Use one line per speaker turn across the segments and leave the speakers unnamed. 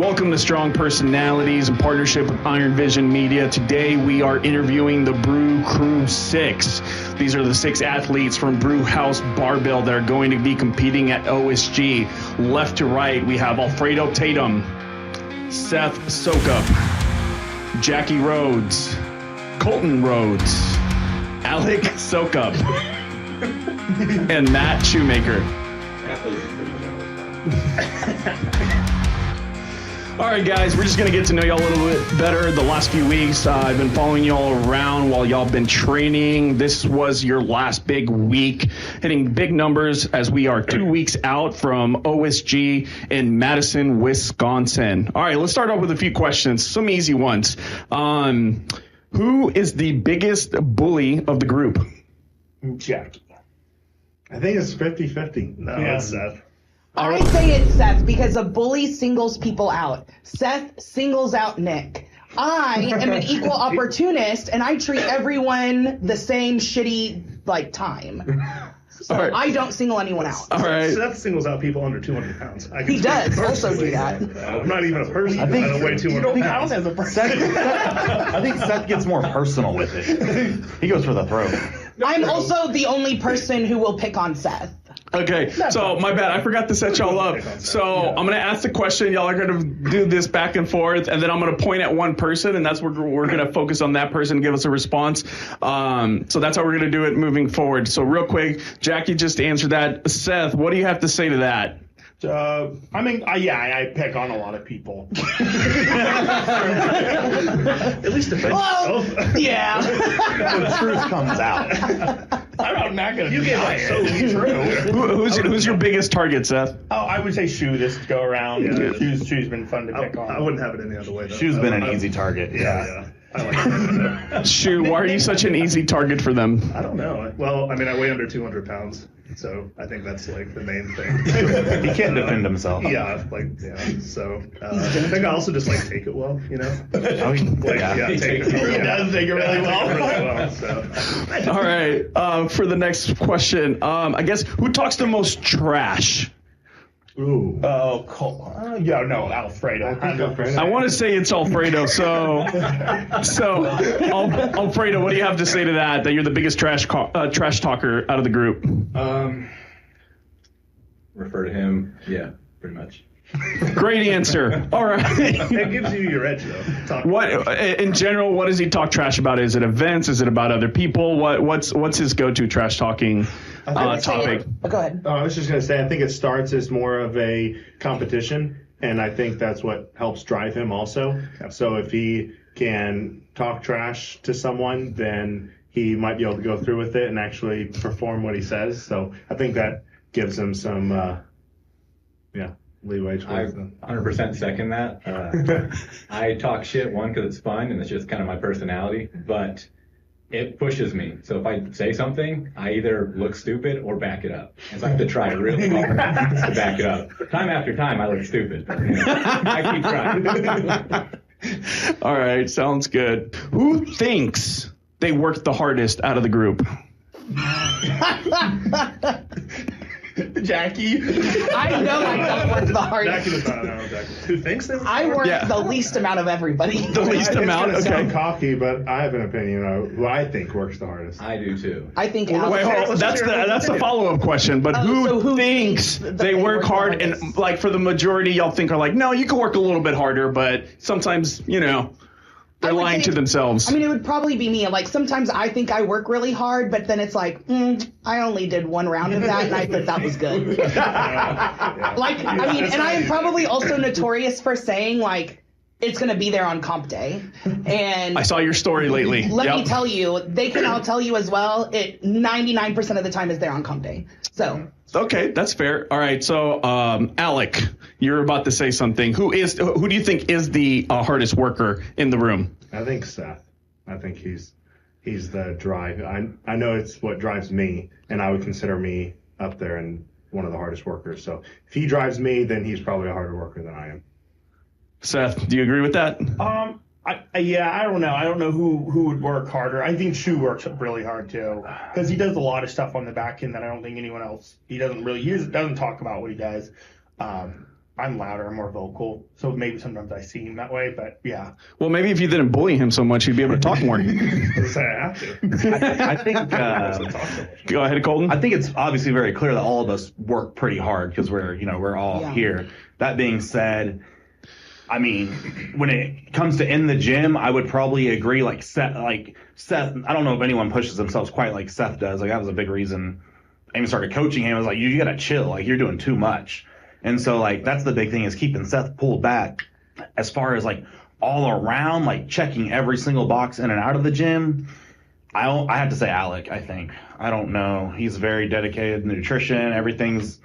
Welcome to Strong Personalities in partnership with Iron Vision Media. Today we are interviewing the Brew Crew 6. These are the 6 athletes from Brew House Barbell that are going to be competing at OSG. Left to right, we have Alfredo Tatum, Seth Sokup, Jackie Rhodes, Colton Rhodes, Alec Sokup, and Matt Shoemaker. All right, guys, we're just going to get to know y'all a little bit better the last few weeks. I've been following y'all around while y'all been training. This was your last big week, hitting big numbers as we are 2 weeks out from OSG in Madison, Wisconsin. All right, let's start off with a few questions, some easy ones. Who is the biggest bully of the group?
Jackie.
I think it's 50-50.
No, it's Seth.
I say it's Seth because a bully singles people out. Seth singles out Nick. I am an equal opportunist, and I treat everyone the same shitty time. So
All right.
I don't single anyone out.
All right.
Seth singles out people under 200 pounds.
He does also do that.
I'm not even a person. I don't weigh 200 pounds.
As a person. I think Seth gets more personal with it. He goes for the throat.
I'm also the only person who will pick on Seth.
Okay, so my bad. I forgot to set y'all up. So I'm going to ask the question. Y'all are going to do this back and forth, and then I'm going to point at one person, and that's where we're going to focus on that person and give us a response. So that's how we're going to do it moving forward. So real quick, Jackie just answered that. Seth, what do you have to say to that?
I pick on a lot of people.
At least defend yourself.
Yeah.
The truth comes out.
I'm not going to
You get so true.
Who's your biggest target, Seth?
Oh, I would say Shu this go around.
Yeah.
Shu's been fun to pick on.
I wouldn't have it any other way, though.
Shu's been an easy target.
Yeah. I like it.
Shoo, why are you such an easy target for them?
I don't know. Well, I mean, I weigh under 200 pounds, so I think that's the main thing.
He can't defend himself.
So I think I also just take it well, you know?
Oh,
Take it really
He
well.
does take it really well.
So.
All right, for the next question, I guess, who talks the most trash?
Ooh.
Oh, Cole. Alfredo.
I want to say it's Alfredo, so Alfredo, what do you have to say to that you're the biggest trash talker out of the group?
Refer to him. Yeah, pretty much.
Great answer. All right.
It gives you your edge, though.
What in general? What does he talk trash about? Is it events? Is it about other people? What's his go-to trash talking topic?
Go ahead.
I was just going to say, I think it starts as more of a competition, and I think that's what helps drive him also. So if he can talk trash to someone, then he might be able to go through with it and actually perform what he says. So I think that gives him some, leeway.
I 100% second that. I talk shit, one, because it's fun, and it's just kind of my personality, but it pushes me. So if I say something, I either look stupid or back it up. And so I have to try really hard to back it up. Time after time, I look stupid. But, I keep trying.
All right, sounds good. Who thinks they work the hardest out of the group?
Jackie.
I know I don't work the hardest.
Jackie does not know exactly. Who thinks they
I work the least amount of everybody.
The least amount?
It's
Okay.
sound cocky, but I have an opinion on who I think works the hardest.
I do too.
I think
Wait, hold on. That's the follow-up question. But
so
who
who
thinks
thinks
they work hard?
hardest?
And for the majority, y'all think are no, you can work a little bit harder, but sometimes they're lying to themselves.
I mean, it would probably be me. Sometimes I think I work really hard, but then it's I only did one round of that, and I thought that was good. And I am probably also notorious for saying, it's going to be there on comp day. And
I saw your story lately.
Let me tell you, they can all tell you as well, it 99% of the time is there on comp day. So.
Okay, that's fair. All right, so Alec, you're about to say something. Who do you think is the hardest worker in the room?
I think Seth. I think he's the drive. I know it's what drives me, and I would consider me up there and one of the hardest workers. So if he drives me, then he's probably a harder worker than I am.
Seth, do you agree with that?
I don't know. I don't know who would work harder. I think Shu works really hard too, because he does a lot of stuff on the back end that I don't think anyone else. He doesn't talk about what he does. I'm louder, I'm more vocal, so maybe sometimes I seem that way. But yeah,
Well, maybe if you didn't bully him so much, he'd be able to talk more.
I say I have to.
I think
Go ahead, Colton.
I think it's obviously very clear that all of us work pretty hard because we're all here. That being said, I mean, when it comes to in the gym, I would probably agree. Seth, I don't know if anyone pushes themselves quite like Seth does. Like that was a big reason I even started coaching him. I was like, you gotta chill. Like you're doing too much. And so like that's the big thing is keeping Seth pulled back as far as like all around, like checking every single box in and out of the gym. I have to say Alec, I think. I don't know. He's very dedicated to nutrition. Everything's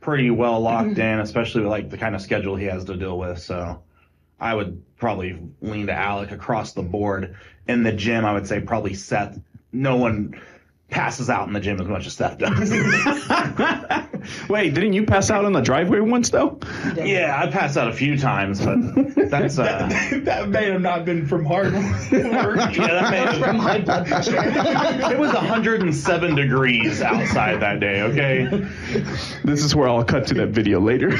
pretty well locked in, especially with like the kind of schedule he has to deal with. So I would probably lean to Alec across the board. In the gym, I would say probably Seth. No one passes out in the gym as much as Seth does.
Wait, didn't you pass out on the driveway once, though?
Yeah, I passed out a few times, but that's
that may have not been from hard work.
that may have
From high blood pressure.
It was 107 degrees outside that day, okay?
This is where I'll cut to that video later.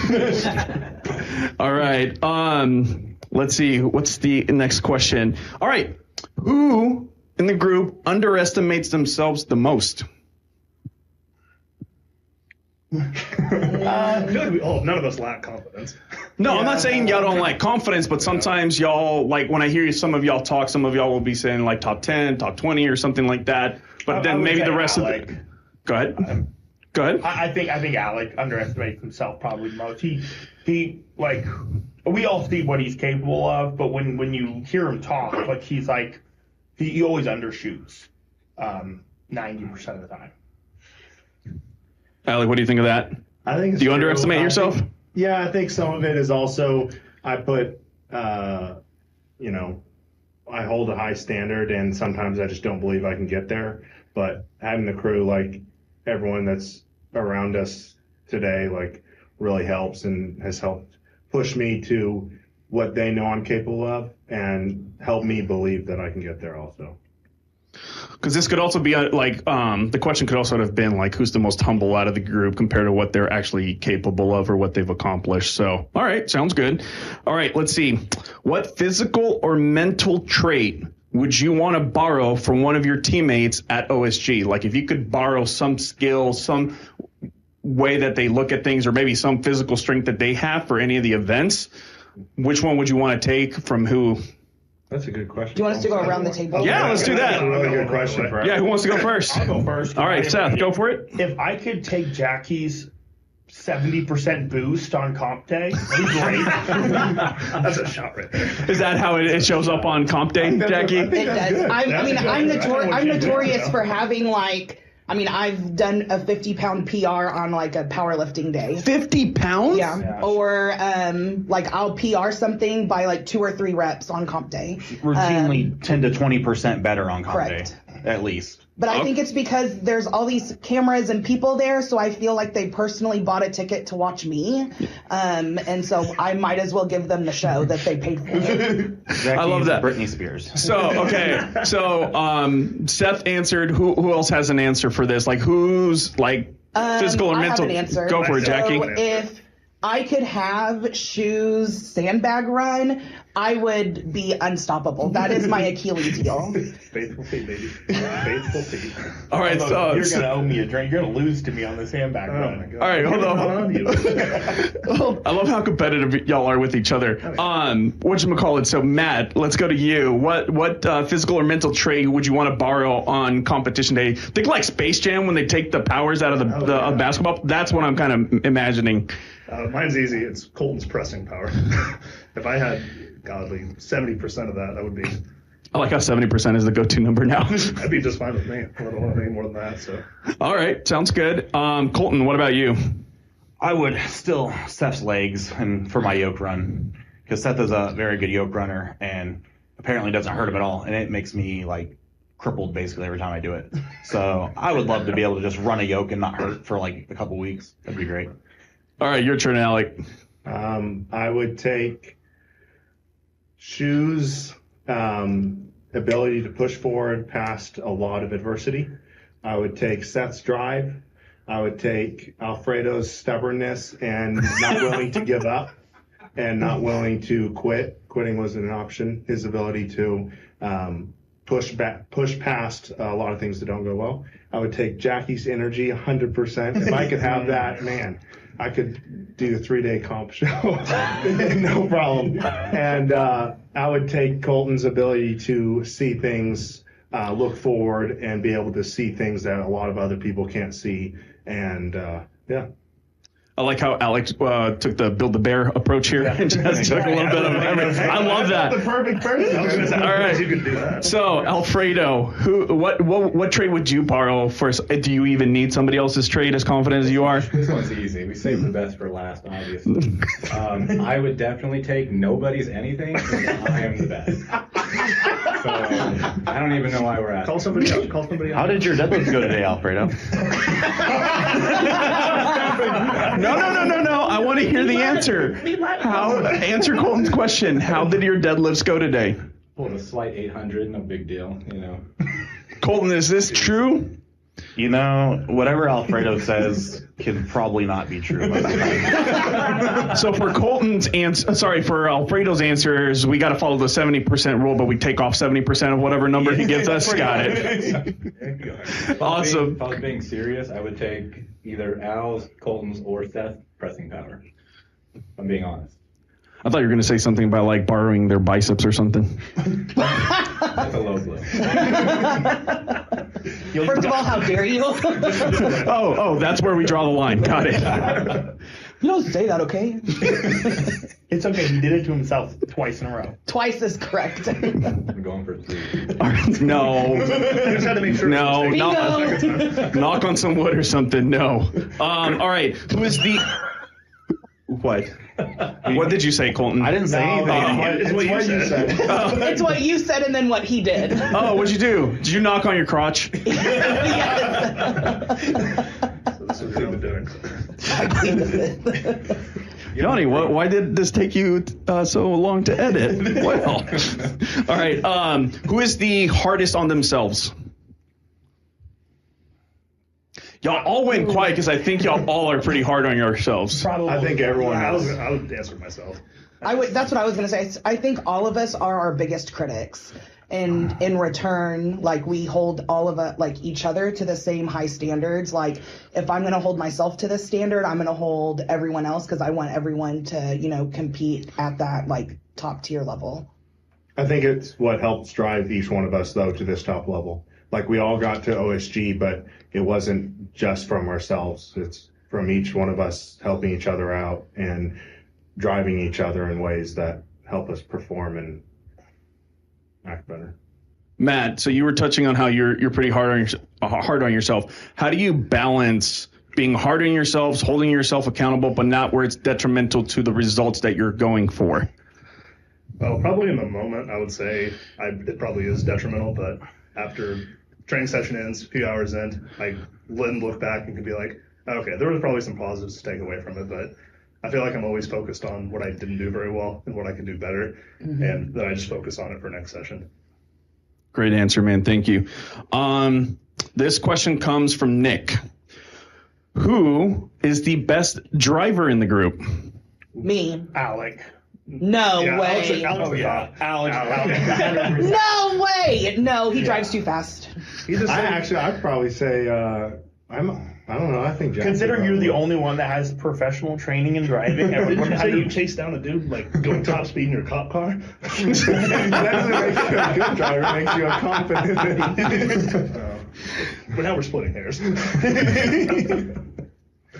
All right. Let's see. What's the next question? All right. Who in the group underestimates themselves the most?
I feel like none of us lack confidence.
No, I'm not saying y'all don't like confidence, but sometimes y'all, like when I hear some of y'all talk, some of y'all will be saying like top 10, top 20 or something like that. But then maybe the rest
Alec.
of it. Go ahead. Go ahead.
I think Alec underestimates himself probably the most. He like we all see what he's capable of, but when you hear him talk, like he's like he always undershoots 90% of the time.
Alec, what do you think of that?
I think it's
Do you
true.
underestimate yourself?
Yeah, I think some of it is also I put, I hold a high standard, and sometimes I just don't believe I can get there. But having the crew, like everyone that's around us today, like really helps and has helped push me to what they know I'm capable of and help me believe that I can get there also.
Because this could also be the question could also have been like, who's the most humble out of the group compared to what they're actually capable of or what they've accomplished. So, all right, sounds good. All right, let's see. What physical or mental trait would you want to borrow from one of your teammates at OSG? Like if you could borrow some skill, some way that they look at things, or maybe some physical strength that they have for any of the events, which one would you want to take from who?
That's a good question.
Do you want us to go around the table?
Yeah, let's do that.
That's a really good question for
Yeah, who wants to go first?
I'll go first.
All right, Seth, go for it.
If I could take Jackie's 70% boost on comp day, that'd be great.
That's a shot right there.
Is that how it shows up on comp day, Jackie?
It does. I'm
That's
notorious
good.
for having I've done a 50-pound PR on like a powerlifting day.
50 pounds?
Yeah. Or I'll PR something by like 2 or 3 reps on comp day.
Routinely 10 to 20% better on comp
correct.
day, at least.
But I think it's because there's all these cameras and people there, so I feel like they personally bought a ticket to watch me. And so I might as well give them the show that they paid for.
I love that.
Britney Spears.
So, okay. So, Seth answered. Who else has an answer for this? Like, who's like physical or
I
mental?
have an answer.
Go for it, Jackie.
So if I could have Shoe's sandbag run, I would be unstoppable. That is my Achilles heel.
Faithful feet, baby. Faithful feet.
All right. So,
You're going to owe me a drink. You're going to lose to me on this handbag.
Oh my god.
all right. Hold
Get
on.
on you.
I love how competitive y'all are with each other. Whatchamacallit? So, Matt, let's go to you. What physical or mental trait would you want to borrow on competition day? Think like Space Jam when they take the powers out of the basketball. That's what I'm kind of imagining.
Mine's easy. It's Colton's pressing power. If I had, godly, 70% of that, that would be.
I like how 70% is the go-to number now.
That'd be just fine with me. I don't want any more than that. So.
All right, sounds good. Colton, what about you?
I would still Seth's legs and for my yoke run because Seth is a very good yoke runner and apparently doesn't hurt him at all, and it makes me like crippled basically every time I do it. So I would love to be able to just run a yoke and not hurt for like a couple weeks. That'd be great.
All right, your turn, Alec.
I would take Shoe's ability to push forward past a lot of adversity. I would take Seth's drive. I would take Alfredo's stubbornness and not willing to give up and not willing to quit. Quitting wasn't an option. His ability to push past a lot of things that don't go well. I would take Jackie's energy 100%. If I could have that, man, I could do a 3-day comp show. No problem. And I would take Colton's ability to see things, look forward, and be able to see things that a lot of other people can't see. And yeah.
I like how Alex took the build the bear approach here and just took a little bit of everything. I love that.
The perfect person.
All right.
You can do that.
So Alfredo, what trade would you borrow for? Do you even need somebody else's trade as confident as you are?
This one's easy. We saved the best for last, obviously. I would definitely take nobody's anything because I am the best. So I don't even know why we're asking.
Call somebody else. Call somebody else.
How did your deadlift go today, Alfredo?
No. I want to hear the answer. Answer Colton's question. How did your deadlifts go today?
Pulled a slight 800, no big deal,
Colton, is this true?
You know, whatever Alfredo says can probably not be true.
So for for Alfredo's answers, we got to follow the 70% rule, but we take off 70% of whatever number he gives us. Got it. Awesome.
If I was being serious, I would take either Al's, Colton's, or Seth's pressing power. If I'm being honest.
I thought you were going to say something about like borrowing their biceps or something.
That's a low blow.
First of all, how dare you?
Oh, that's where we draw the line. Got it.
You don't say that, okay?
It's okay. He did it to himself twice in a row.
Twice is correct.
I'm going for 3.
No.
Just had to make sure.
No.
Bingo.
Knock on some wood or something. No. All right. Who is the... What? What did you say, Colton?
I didn't say anything.
It's what you said.
It's what you said and then what he did.
Oh, what'd you do? Did you knock on your crotch?
Yes.
So this is what we've been doing.
I cleaned it.
Johnny, why did this take you so long to edit? Well, all right. Who is the hardest on themselves? Y'all all went quiet because I think y'all all are pretty hard on yourselves.
Probably.
I think everyone
I
has.
would answer myself.
That's what I was going to say. I think all of us are our biggest critics. And in return, like, we hold all of us, like, each other to the same high standards. Like, if I'm going to hold myself to this standard, I'm going to hold everyone else because I want everyone to, compete at that, like, top tier level.
I think it's what helps drive each one of us, though, to this top level. Like, we all got to OSG, but it wasn't just from ourselves. It's from each one of us helping each other out and driving each other in ways that help us perform and act better.
Matt, so you were touching on how you're pretty hard on yourself. How do you balance being hard on yourselves, holding yourself accountable, but not where it's detrimental to the results that you're going for?
Well, probably in the moment, I would say it probably is detrimental, but after training session ends, a few hours in, I look back and can be like, okay, there was probably some positives to take away from it, but I feel like I'm always focused on what I didn't do very well and what I can do better, and then I just focus on it for next session.
Great answer, man. Thank you. This question comes from Nick. Who is the best driver in the group?
Me.
Alec.
No way.
Alex.
No way. No, he drives too fast.
I'd probably say I don't know. I think Jack.
Considering you're the only one that has professional training in driving, everyone
Did you chase down a dude like going top speed in your cop car?
That doesn't make you a good driver. It makes you a confident.
But now we're splitting hairs.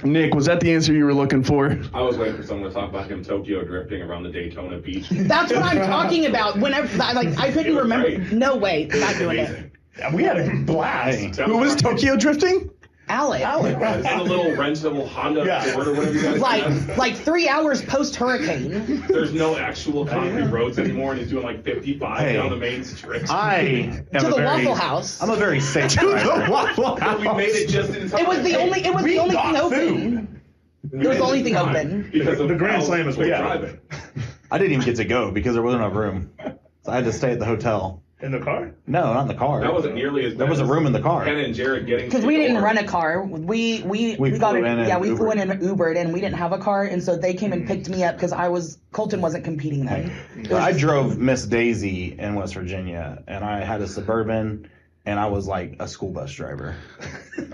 Nick, was that the answer you were looking for?
I was waiting for someone to talk about him Tokyo drifting around the Daytona beach.
That's what I'm talking about. Whenever, I couldn't remember.
Great.
No way, not doing it.
we had a blast.
Who was Tokyo drifting?
Alec.
It's in a little rentable Honda Accord or whatever you guys
Like 3 hours post hurricane.
There's no actual concrete roads anymore, and he's doing like 55 down the main stretch.
I am
To the
a very,
Waffle House.
I'm a very safe driver.
We made it just in time.
It was the only thing open. It was the only thing open.
Because of
The Grand
Al's
Slam is
quick
what
driving.
I didn't even get to go because there wasn't enough room. So I had to stay at the hotel.
In the car?
No, not in the car.
That wasn't nearly as bad.
There was a room in the car.
Ken and Jared getting
Because we didn't rent a car. We got
flew in and
we flew in
Ubered.
and Ubered, and we didn't have a car, and so they came and picked me up because Colton wasn't competing then.
I drove Miss Daisy in West Virginia, and I had a Suburban, and I was like a school bus driver.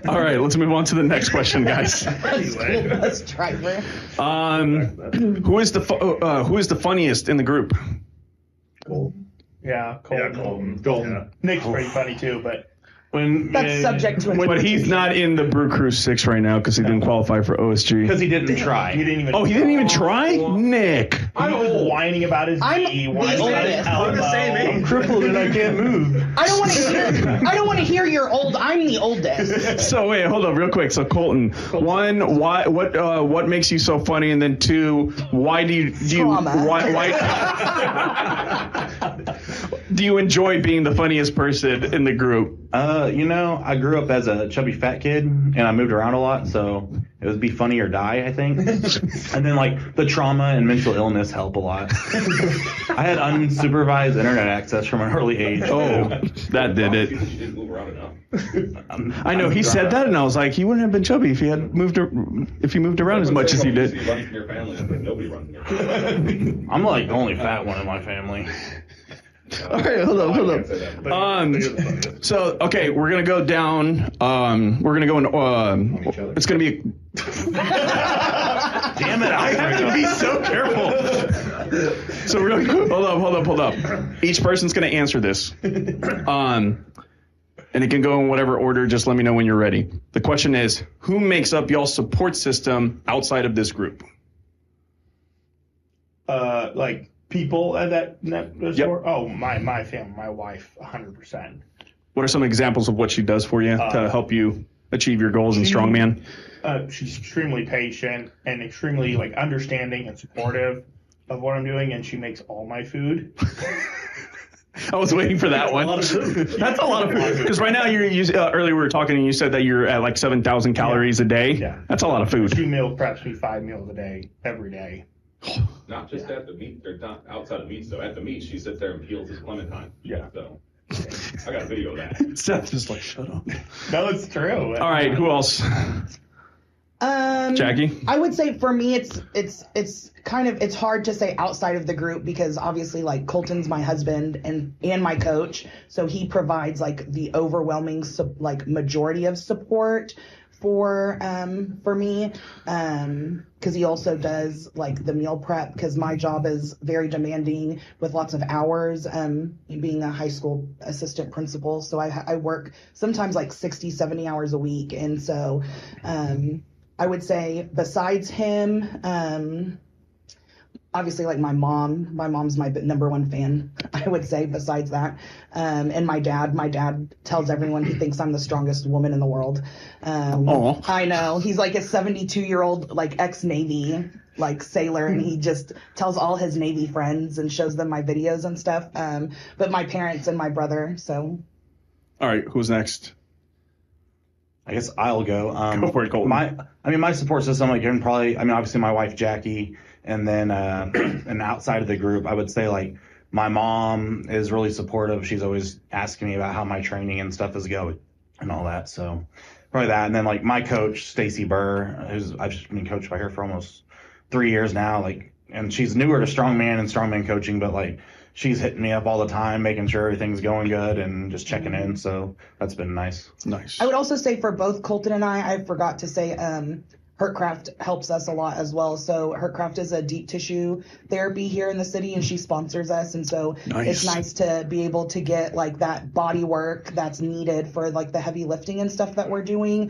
All right, let's move on to the next question, guys.
School bus driver.
Who is the funniest in the group?
Yeah, Colton.
Colton. Yeah.
Nick's pretty funny too, but
That's subject to
But he's not in the Brew Crew 6 right now because he didn't qualify for OSG.
Because he didn't try.
he didn't even.
Oh, he didn't even try? Nick.
I'm old. Whining about his
I'm
knee.
the
Whining about his
oldest.
elbow.
I'm the same
I'm crippled and I can't move.
I don't want to hear you're old. I'm the oldest.
So wait, hold up real quick. So Colton, one, what makes you so funny? And then two, why do you
Trauma.
why do you enjoy being the funniest person in the group?
I grew up as a chubby fat kid, and I moved around a lot, so it would be funny or die, I think. And then, like, the trauma and mental illness help a lot. I had unsupervised internet access from an early age.
Oh, that did it.
You didn't move around enough.
I know he said that, and I was like, he wouldn't have been chubby if he moved around as much as he did.
You run in your family, like nobody runs in your family.
I'm like the only fat one in my family.
All right, hold up. So, okay, we're gonna go down. We're gonna go in. It's gonna be.
Damn it! I have to be so careful.
So we're gonna hold up. Each person's gonna answer this. And it can go in whatever order. Just let me know when you're ready. The question is, who makes up y'all's support system outside of this group?
Like people at that
Yep.
store. Oh, my family, my wife, 100%.
What are some examples of what she does for you to help you achieve your goals in strongman?
She's extremely patient and extremely like understanding and supportive of what I'm doing, and she makes all my food.
I was waiting for that one. That's a lot of food. Because right now earlier we were talking and you said that you're at like 7,000 calories a day.
Yeah.
That's a lot of food.
She meal preps me 5 meals a day, every day.
Not just at the meet, or not outside of meets. So at the meet, she sits there and peels his clementine.
Yeah.
So I got a video of that.
Seth just like, shut up.
No, it's true.
All right, who else? Jackie?
I would say for me, it's kind of, it's hard to say outside of the group because obviously like Colton's my husband and my coach. So he provides like the overwhelming, majority of support for me. Cause he also does like the meal prep cause my job is very demanding with lots of hours, being a high school assistant principal. So I work sometimes like 60, 70 hours a week. And so, I would say besides him, obviously like my mom's my number one fan, I would say besides that. And my dad tells everyone he thinks I'm the strongest woman in the world. I know he's like a 72-year-old, like ex-Navy, like sailor. And he just tells all his Navy friends and shows them my videos and stuff. But my parents and my brother. So.
All right, who's next?
I guess I'll go.
Go for it, Colton.
My support system, like, obviously my wife, Jackie, and then, and outside of the group, I would say, like, my mom is really supportive. She's always asking me about how my training and stuff is going and all that. So probably that. And then, like, my coach, Stacy Burr, I've just been coached by her for almost 3 years now, like, and she's newer to strongman and strongman coaching, but, like, she's hitting me up all the time, making sure everything's going good and just checking in. So that's been nice.
Nice.
I would also say for both Colton and I forgot to say, Hurtcraft helps us a lot as well. So Hurtcraft is a deep tissue therapy here in the city and she sponsors us. And so It's nice to be able to get like that body work that's needed for like the heavy lifting and stuff that we're doing,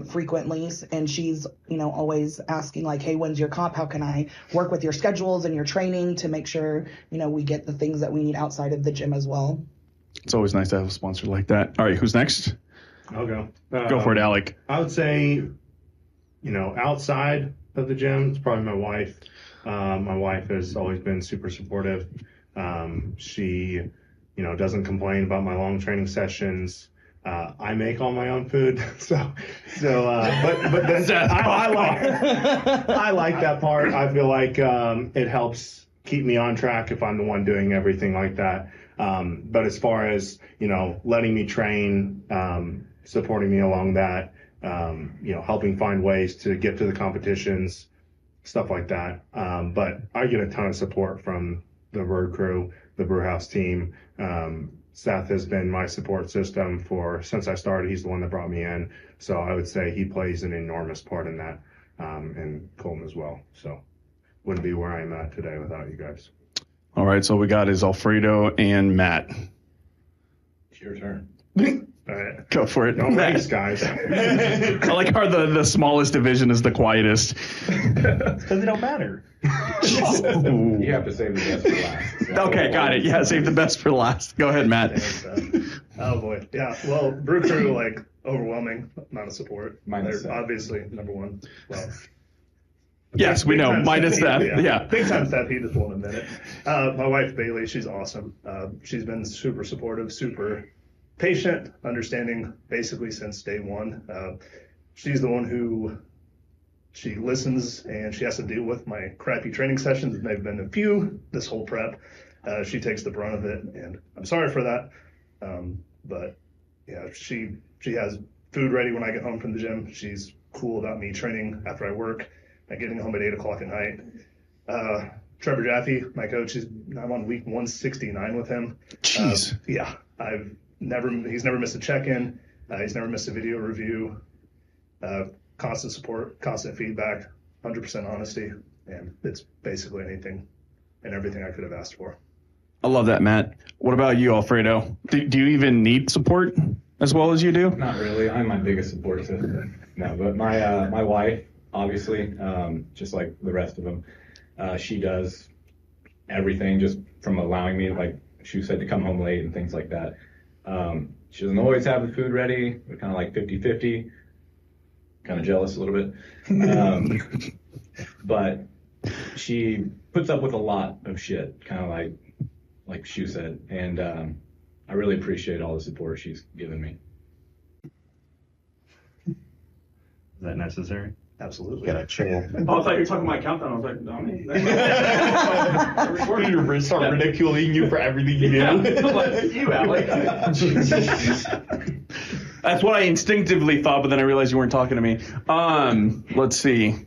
frequently. And she's, always asking like, hey, when's your comp? How can I work with your schedules and your training to make sure, we get the things that we need outside of the gym as well.
It's always nice to have a sponsor like that. All right, who's next?
I'll go.
Go for it, Alec.
I would say, outside of the gym, it's probably my wife. My wife has always been super supportive. She, doesn't complain about my long training sessions. I make all my own food, but then I like that part. I feel like it helps keep me on track if I'm the one doing everything like that. But as far as, letting me train, supporting me along that, helping find ways to get to the competitions, stuff like that. But I get a ton of support from the Brew Crew, the Brew House team. Seth has been my support system since I started. He's the one that brought me in. So I would say he plays an enormous part in that, and Colton as well. So wouldn't be where I'm at today without you guys.
All right, so we got is Alfredo and Matt.
It's your turn.
All right.
Go for it.
Don't race, guys.
I like how the smallest division is the quietest.
Because they don't matter.
You have to save the best for last. So
Okay, got it. Yeah, save the best for last. Go ahead, Matt.
Oh boy, yeah. Well, Brew Crew, overwhelming amount of support.
Minus
They're
Seth.
obviously number one. Well,
Yes, we know.
big time
Minus
Steph,
that. Yeah.
Big time Stampede is one in a minute. My wife Bailey, she's awesome. She's been super supportive, super patient, understanding basically since day one. She's the one who she listens and she has to deal with my crappy training sessions, and they've been a few this whole prep. She takes the brunt of it, and I'm sorry for that. But yeah, she has food ready when I get home from the gym. She's cool about me training after I work and getting home at 8 o'clock at night. Trevor Jaffe, my coach, I'm on week 169 with him.
Jeez.
Yeah, he's never missed a check-in. He's never missed a video review. Constant support, constant feedback, 100% honesty, and it's basically anything and everything I could have asked for.
I love that, Matt. What about you, Alfredo? Do you even need support as well as you do?
Not really. I'm my biggest support system. No, but my wife, obviously, just like the rest of them, she does everything just from allowing me, like she said, to come home late and things like that. She doesn't always have the food ready. We're kind of like 50-50. Kind of jealous a little bit. But she puts up with a lot of shit, kind of like Shu said. And I really appreciate all the support she's given me.
Is that necessary?
Absolutely.
Gotta chill.
Oh, I thought you were talking about countdown. I was like, no.
You start ridiculing you for everything you do.
Yeah. Like, you, Alec.
That's what I instinctively thought, but then I realized you weren't talking to me. Let's see.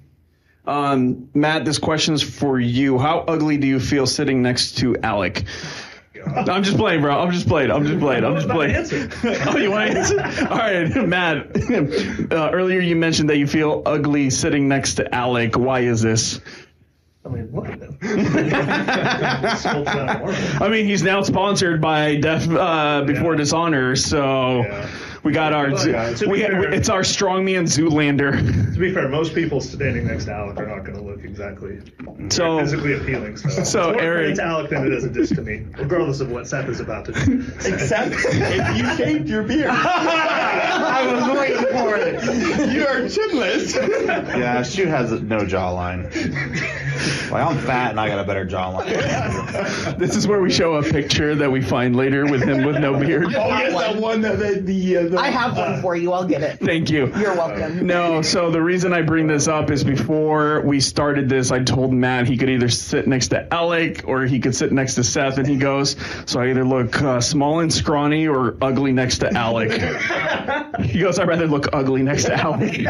Matt, this question's for you. How ugly do you feel sitting next to Alec? I'm just playing, bro. I'm just playing. Oh, you want to answer? All right, Matt. Earlier you mentioned that you feel ugly sitting next to Alec. Why is this?
I mean, look at them.
I mean, he's now sponsored by Death Before Dishonor, so we got our it's our strongman Zoolander.
To be fair, most people standing next to Alec are not going to look exactly
So
physically appealing. So it's more
Eric,
to Alec than it is a diss to me, regardless of what Seth is about to do.
Except if you shaved your beard. I was waiting for it. You are chinless. Yeah, Shu has no jawline. Like, I'm fat and I got a better jawline.
this is where we show a picture that we find later with him with no beard.
Oh, yes, that one that
I have one for you. I'll get it.
Thank you.
You're welcome.
No, so the reason I bring this up is before we started this, I told Matt he could either sit next to Alec or he could sit next to Seth, and he goes, so I either look small and scrawny or ugly next to Alec. He goes, I'd rather look ugly next to Alec.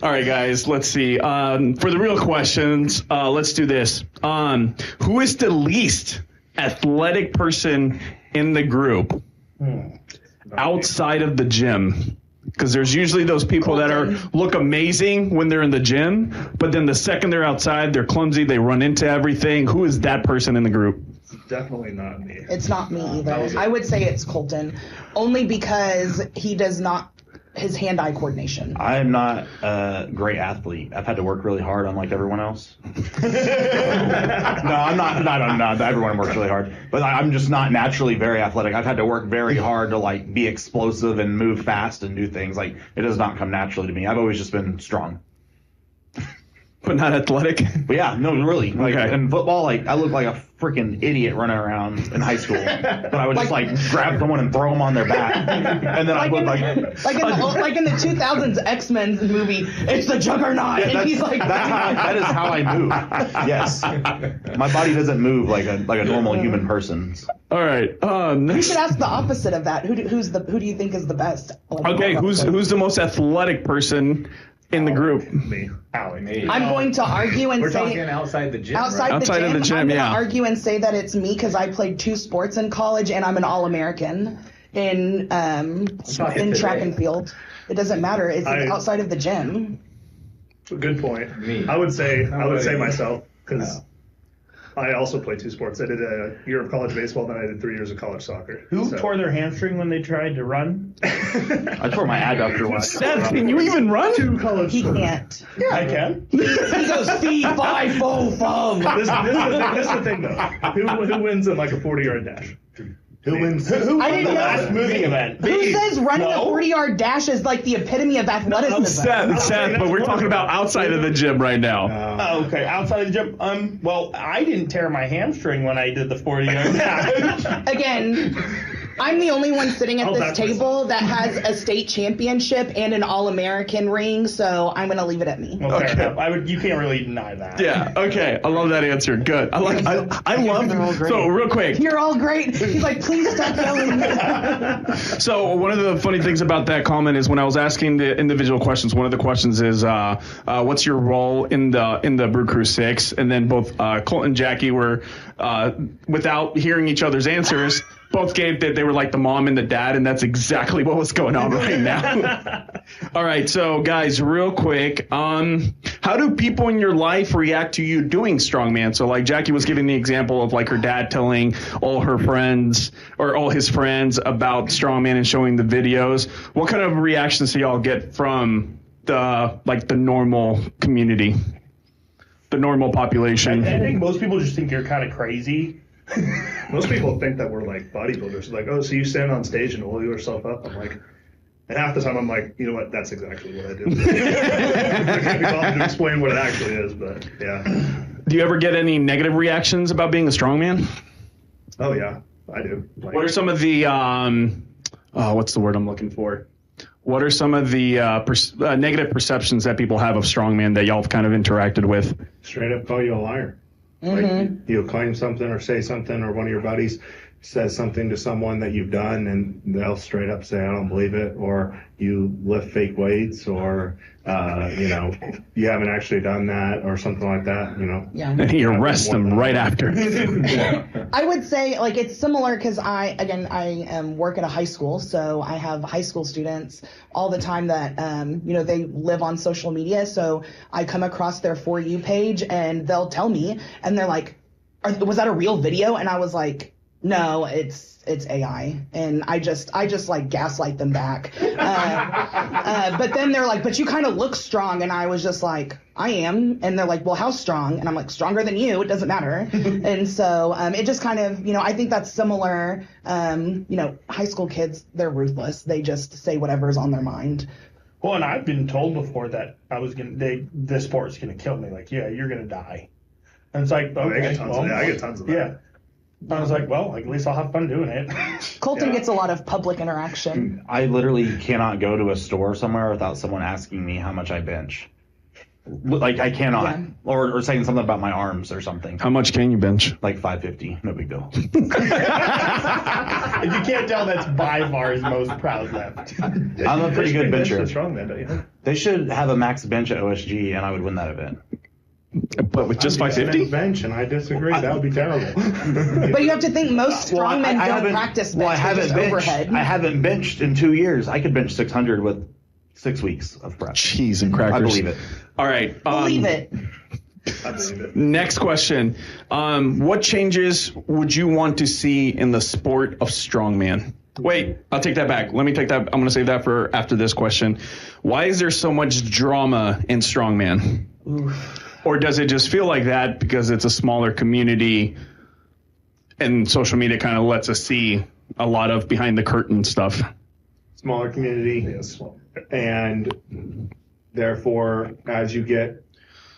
All right, guys, let's see. For the real questions, let's do this. Who is the least athletic person in the group outside of the gym? Because there's usually those people that look amazing when they're in the gym, but then the second they're outside, they're clumsy, they run into everything. Who is that person in the group?
Definitely not me.
It's not me either. I would say it's Colton, only because he does not his hand-eye coordination.
I'm not a great athlete. I've had to work really hard, unlike everyone else. No, I'm not. Everyone works really hard, but I'm just not naturally very athletic. I've had to work very hard to be explosive and move fast and do things. It does not come naturally to me. I've always just been strong.
But not athletic?
But yeah, no, really. Like
Okay.
in football, like I look like a freaking idiot running around in high school. But I would just like grab someone and throw them on their back, and then I would
like in the 2000s X-Men movie, it's the Juggernaut, and he's like,
that is how I move. Yes, my body doesn't move like a normal human person's.
All right.
You should ask the opposite of that. Who do you think is the best?
Okay, who's the most athletic person in the group?
Me.
Allie.
Me.
I'm going to argue and
We're
say
talking outside the gym.
outside,
right?
Outside of the gym,
I'm going to
yeah.
argue and say that it's me because I played 2 sports in college and I'm an All-American in track and field. It doesn't matter. It's outside of the gym.
Good point.
Me.
I would say myself because I also played 2 sports. I did a year of college baseball, then I did 3 years of college soccer.
Who tore their hamstring when they tried to run?
I tore my adductor once.
Seth, can you even run?
2 college
He
sports.
can't.
I can.
He goes fee, fi, fo, fum.
This is the thing, though. Who wins in like a 40-yard dash?
Who wins?
Who
I
won
didn't
the
know.
last moving event?
Who says running a
No.
40-yard dash is like the epitome of athleticism?
Seth, but we're talking about outside of the gym right now.
Oh, okay, outside of the gym. Well, I didn't tear my hamstring when I did the 40-yard dash.
Again, I'm the only one sitting at
Oh,
this
that's
table that has a state championship and an All-American ring, so I'm going to leave it at me.
Well, fair
Okay.
enough. You can't really deny that.
Yeah. Okay. I love that answer. Good. I love. So real quick.
You're all great. He's like, please stop yelling.
So one of the funny things about that comment is when I was asking the individual questions, one of the questions is, what's your role in the Brew Crew 6? And then both Colt and Jackie were, without hearing each other's answers, both gave that they were like the mom and the dad, and that's exactly what was going on right now. All right, so guys, real quick, how do people in your life react to you doing strongman? So like Jackie was giving the example of like her dad telling all her friends or all his friends about strongman and showing the videos. What kind of reactions do y'all get from the normal community, the normal population?
I think most people just think you're kind of crazy.
Most people think that we're like bodybuilders. Like, oh, so you stand on stage and oil yourself up? I'm like, and half the time I'm like, you know what? That's exactly what I do. I can't be bothered to explain what it actually is, but yeah.
Do you ever get any negative reactions about being a strongman?
Oh yeah, I do. Like,
What are some of the what's the word I'm looking for? What are some of the negative perceptions that people have of strongman that y'all have kind of interacted with?
Straight up call you a liar. Like you'll claim something or say something, or one of your buddies says something to someone that you've done, and they'll straight up say, I don't believe it, or you lift fake weights, or you haven't actually done that, or something like that,
Yeah.
And he arrests them right after.
I would say like it's similar because I work at a high school, so I have high school students all the time that they live on social media. So I come across their For You page and they'll tell me, and they're like, "Was that a real video?" And I was like, "No, it's AI," and I just like gaslight them back. But then they're like, "But you kind of look strong," and I was just like, "I am," and they're like, "Well, how strong?" And I'm like, "Stronger than you. It doesn't matter." And so it just kind of I think that's similar. High school kids, they're ruthless. They just say whatever's on their mind.
Well, and I've been told before that this sport's gonna kill me. Like, yeah, you're gonna die. And it's like, okay,
I get tons of that.
Yeah. I was like, well, at least I'll have fun doing it.
Colton gets a lot of public interaction.
I literally cannot go to a store somewhere without someone asking me how much I bench. Like, I cannot.
Yeah.
Or saying something about my arms or something.
How much can you bench?
Like 550. No big deal.
If you can't tell, that's by far his most proud left.
I'm a pretty good bencher.
Strongman, don't you?
They should have a max bench at OSG, and I would win that event.
But with just 550?
bench, and I disagree. That would be terrible.
But you have to think most strongmen don't
haven't-
practice
well,
bench,
I
they're just
haven't
overhead.
benched. I haven't benched in 2 years. I could bench 600 with 6 weeks of prep.
Cheese and crackers.
I believe it.
All right.
Believe it.
I believe it.
Next question. What changes would you want to see in the sport of strongman? Wait, I'll take that back. Let me take that. I'm going to save that for after this question. Why is there so much drama in strongman? Or does it just feel like that because it's a smaller community and social media kind of lets us see a lot of behind the curtain stuff?
Smaller community,
Yes.
and therefore, as you get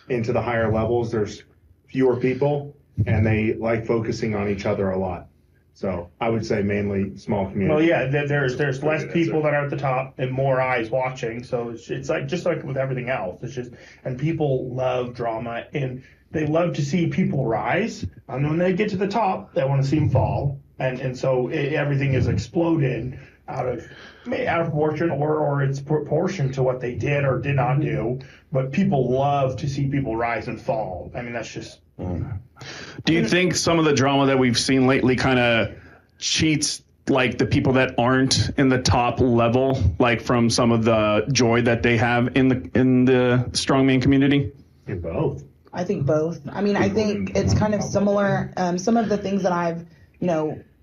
into the higher levels, there's fewer people, and they like focusing on each other a lot. So I would say mainly small community.
Well, yeah, there's less people that are at the top and more eyes watching. So it's like just like with everything else. It's just, and people love drama and they love to see people rise. And when they get to the top, they want to see them fall. And so everything is exploded out of proportion or it's proportion to what they did or did not do. But people love to see people rise and fall. I mean, that's just.
Do you think some of the drama that we've seen lately kind of cheats like the people that aren't in the top level, like from some of the joy that they have in the strongman community?
In both.
I think both. I mean, I think it's kind of similar. Some of the things that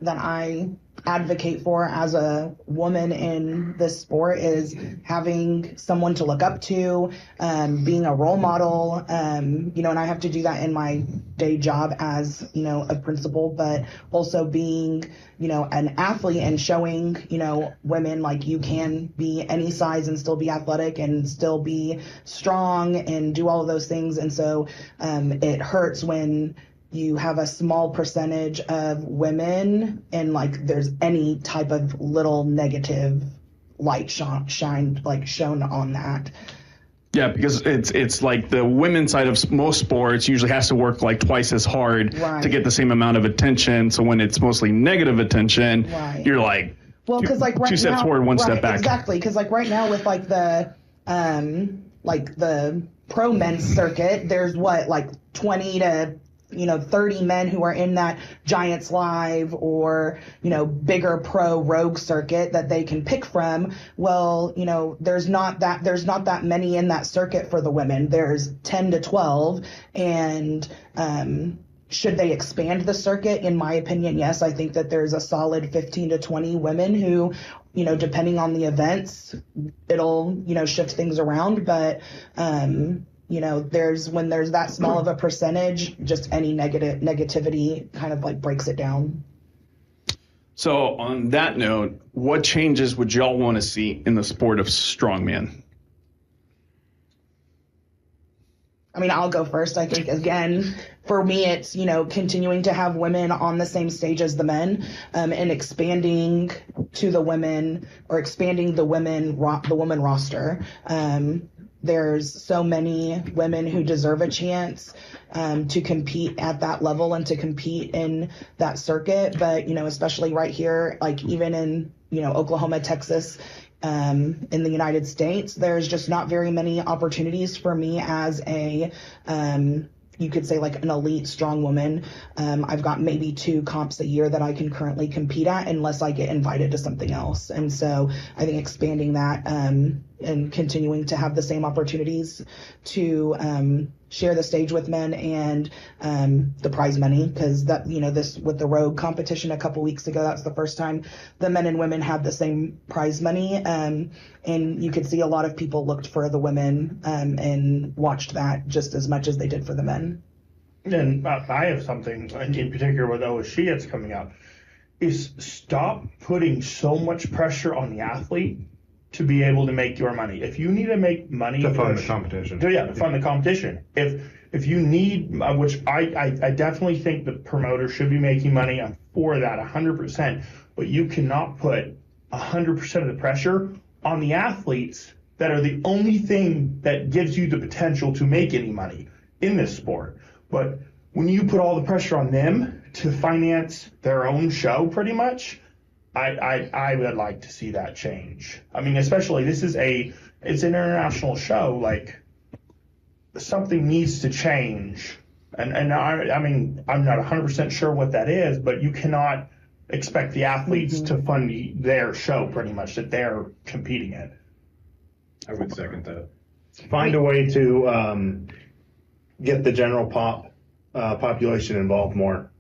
that I advocate for as a woman in this sport is having someone to look up to, being a role model, and I have to do that in my day job as, a principal, but also being, an athlete and showing, women like you can be any size and still be athletic and still be strong and do all of those things. And so it hurts when you have a small percentage of women and like there's any type of little negative light shown on that.
Yeah, because it's like the women's side of most sports usually has to work like twice as hard to get the same amount of attention. So when it's mostly negative attention, you're like,
well, because like
two steps forward, one step back.
Exactly, because like right now with like the pro men's circuit, there's like 20 to 30 men who are in that Giants Live or, bigger pro rogue circuit that they can pick from. Well, there's not that many in that circuit for the women. There's 10 to 12. And, should they expand the circuit? In my opinion, yes. I think that there's a solid 15 to 20 women who, depending on the events, it'll, shift things around. But, when there's that small of a percentage, just any negativity kind of like breaks it down.
So on that note, what changes would y'all want to see in the sport of strongman?
I mean, I'll go first. I think, again, for me, it's, continuing to have women on the same stage as the men, and expanding to the women or expanding the women roster. There's so many women who deserve a chance to compete at that level and to compete in that circuit. But, especially right here, like even in, Oklahoma, Texas, in the United States, there's just not very many opportunities for me as a, you could say like an elite strong woman. I've got maybe 2 comps a year that I can currently compete at unless I get invited to something else. And so I think expanding that and continuing to have the same opportunities to share the stage with men and the prize money, because that, this with the Rogue competition a couple weeks ago, that's the first time the men and women had the same prize money. And you could see a lot of people looked for the women and watched that just as much as they did for the men.
And I have something in particular with OSG that's coming up, is stop putting so much pressure on the athlete to be able to make your money. If you need to make money
to fund the competition.
To fund the competition. If you need, which I definitely think the promoter should be making money. I'm for that 100%. But you cannot put 100% of the pressure on the athletes that are the only thing that gives you the potential to make any money in this sport. But when you put all the pressure on them to finance their own show, pretty much, I would like to see that change. I mean, especially it's an international show. Like, something needs to change. And I mean, I'm not 100% sure what that is, but you cannot expect the athletes to fund their show pretty much that they're competing in.
I would second that.
Find a way to get the general population involved more.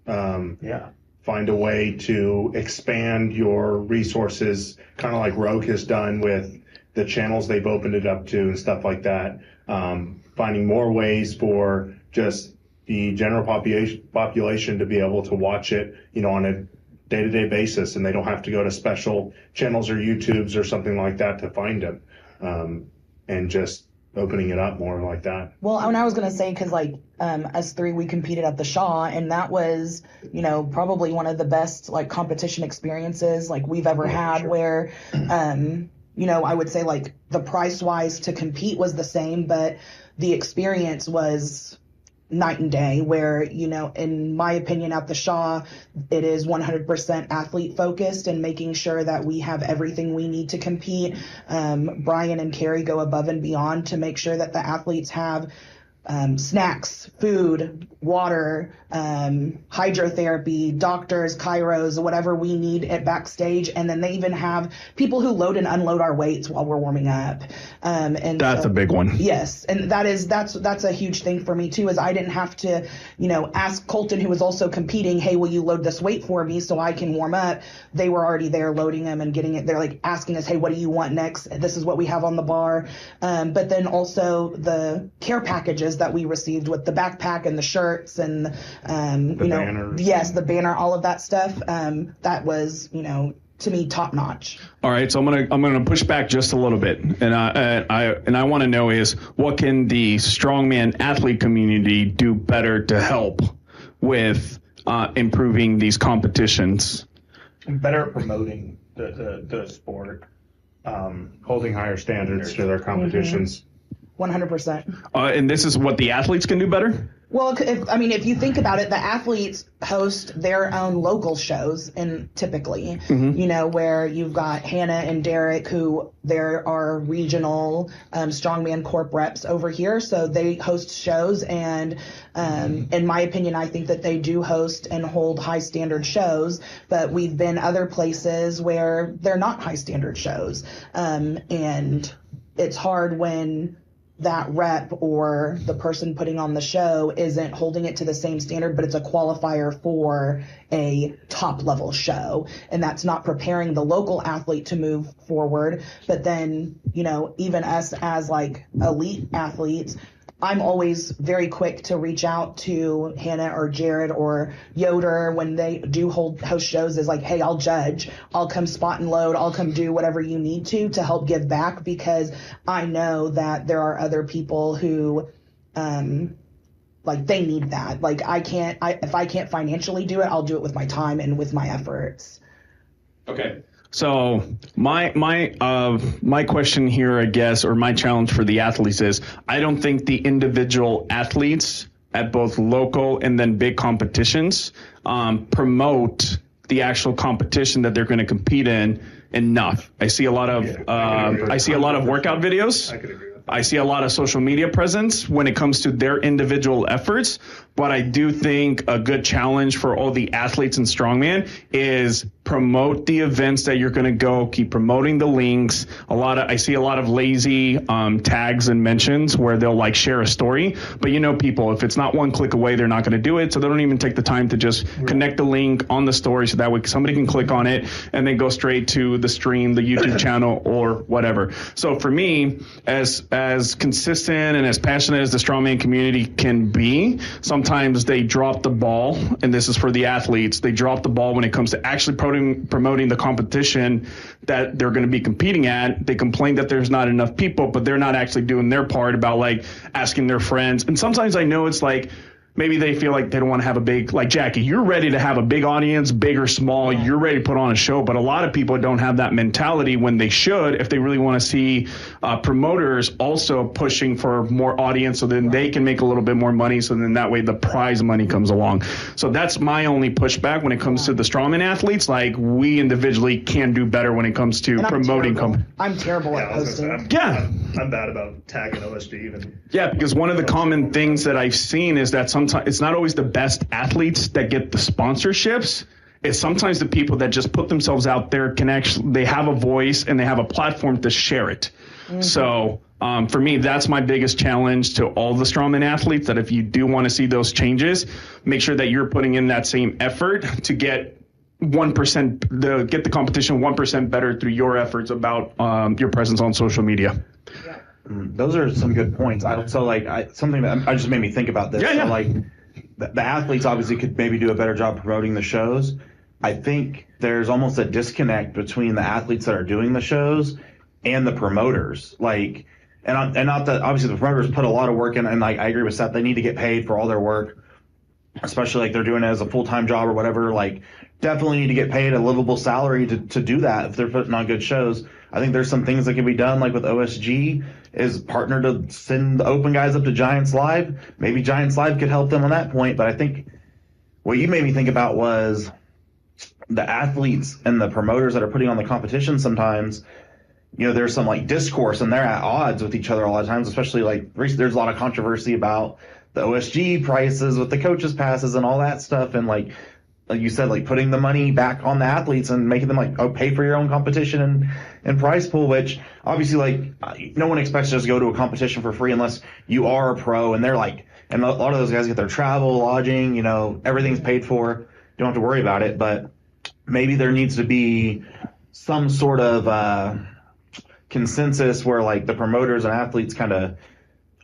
Find a way to expand your resources, kind of like Rogue has done with the channels they've opened it up to and stuff like that. Finding more ways for just the general population to be able to watch it, on a day-to-day basis, and they don't have to go to special channels or YouTubes or something like that to find them. And just opening it up more like that.
Well, and I was going to say, because like us three, we competed at the Shaw, and that was, probably one of the best like competition experiences like we've ever had, where, I would say like the price wise to compete was the same, but the experience was night and day, where, in my opinion, at the Shaw, it is 100% athlete focused and making sure that we have everything we need to compete. Brian and Carrie go above and beyond to make sure that the athletes have snacks, food, water, hydrotherapy, doctors, chiros, whatever we need at backstage. And then they even have people who load and unload our weights while we're warming up. And
that's a big one.
Yes. And that's a huge thing for me too, is I didn't have to, ask Colton, who was also competing, hey, will you load this weight for me so I can warm up? They were already there loading them and getting it. They're like asking us, hey, what do you want next? This is what we have on the bar. But then also the care packages that we received with the backpack and the shirts and the
banners.
Yes, the banner, all of that stuff. That was, to me, top notch.
All right, so I'm gonna push back just a little bit, and I want to know is what can the strongman athlete community do better to help with improving these competitions?
Better at promoting the sport,
Holding higher standards to their competitions.
100%.
And this is what the athletes can do better?
Well, if you think about it, the athletes host their own local shows, and typically, where you've got Hannah and Derek, who there are regional strongman corp reps over here, so they host shows, and in my opinion, I think that they do host and hold high standard shows, but we've been other places where they're not high standard shows, and it's hard when that rep or the person putting on the show isn't holding it to the same standard, but it's a qualifier for a top level show. And that's not preparing the local athlete to move forward. But then, even us as like elite athletes, I'm always very quick to reach out to Hannah or Jared or Yoder when they do host shows, is like, hey, I'll judge. I'll come spot and load. I'll come do whatever you need to help give back, because I know that there are other people who, they need that. Like if I can't financially do it, I'll do it with my time and with my efforts.
Okay. So my question here, I guess, or my challenge for the athletes is, I don't think the individual athletes at both local and then big competitions promote the actual competition that they're going to compete in enough. I see a lot of workout videos.
I could agree.
I see a lot of social media presence when it comes to their individual efforts, but I do think a good challenge for all the athletes in strongman is promote the events that you're going to go, keep promoting the links. I see a lot of lazy tags and mentions where they'll share a story, but people, if it's not one click away, they're not going to do it. So they don't even take the time to just connect the link on the story, so that way somebody can click on it and then go straight to the stream, the YouTube channel, or whatever. So for me, as consistent and as passionate as the strongman community can be, sometimes they drop the ball, and this is for the athletes, they drop the ball when it comes to actually promoting the competition that they're going to be competing at. They complain that there's not enough people, but they're not actually doing their part about asking their friends. And sometimes I know it's maybe they feel like they don't want to have a big, Jackie, you're ready to have a big audience, big or small, you're ready to put on a show. But a lot of people don't have that mentality when they should, if they really want to see promoters also pushing for more audience, so then they can make a little bit more money. So then that way the prize money comes along. So that's my only pushback when it comes to the strongman athletes. We individually can do better when it comes to promoting.
I'm terrible at posting.
I'm bad about tagging OSG even.
Yeah, because one of the common things that I've seen is that sometimes it's not always the best athletes that get the sponsorships. It's sometimes the people that just put themselves out there they have a voice and they have a platform to share it. Mm-hmm. So for me, that's my biggest challenge to all the strongman athletes, that if you do want to see those changes, make sure that you're putting in that same effort to get 1%, get the competition 1% better through your efforts about your presence on social media.
Yeah.
Those are some good points. Something that just made me think about this.
Yeah.
So the athletes obviously could maybe do a better job promoting the shows. I think there's almost a disconnect between the athletes that are doing the shows and the promoters. and not that obviously the promoters put a lot of work in, and like I agree with Seth, they need to get paid for all their work, especially like they're doing it as a full-time job or whatever. Like definitely need to get paid a livable salary to do that if they're putting on good shows. I think there's some things that can be done, like with OSG, is partner to send the open guys up to Giants Live. Maybe Giants Live could help them on that point. But I think what you made me think about was the athletes and the promoters that are putting on the competition sometimes. You know, there's some like discourse and they're at odds with each other a lot of times, especially like there's a lot of controversy about the OSG prices with the coaches passes and all that stuff. And like you said, like putting the money back on the athletes and making them like, pay for your own competition and prize pool, which obviously like no one expects you to just go to a competition for free unless you are a pro, and they're like, and a lot of those guys get their travel, lodging, you know, everything's paid for. You don't have to worry about it, but maybe there needs to be some sort of consensus where like the promoters and athletes kind of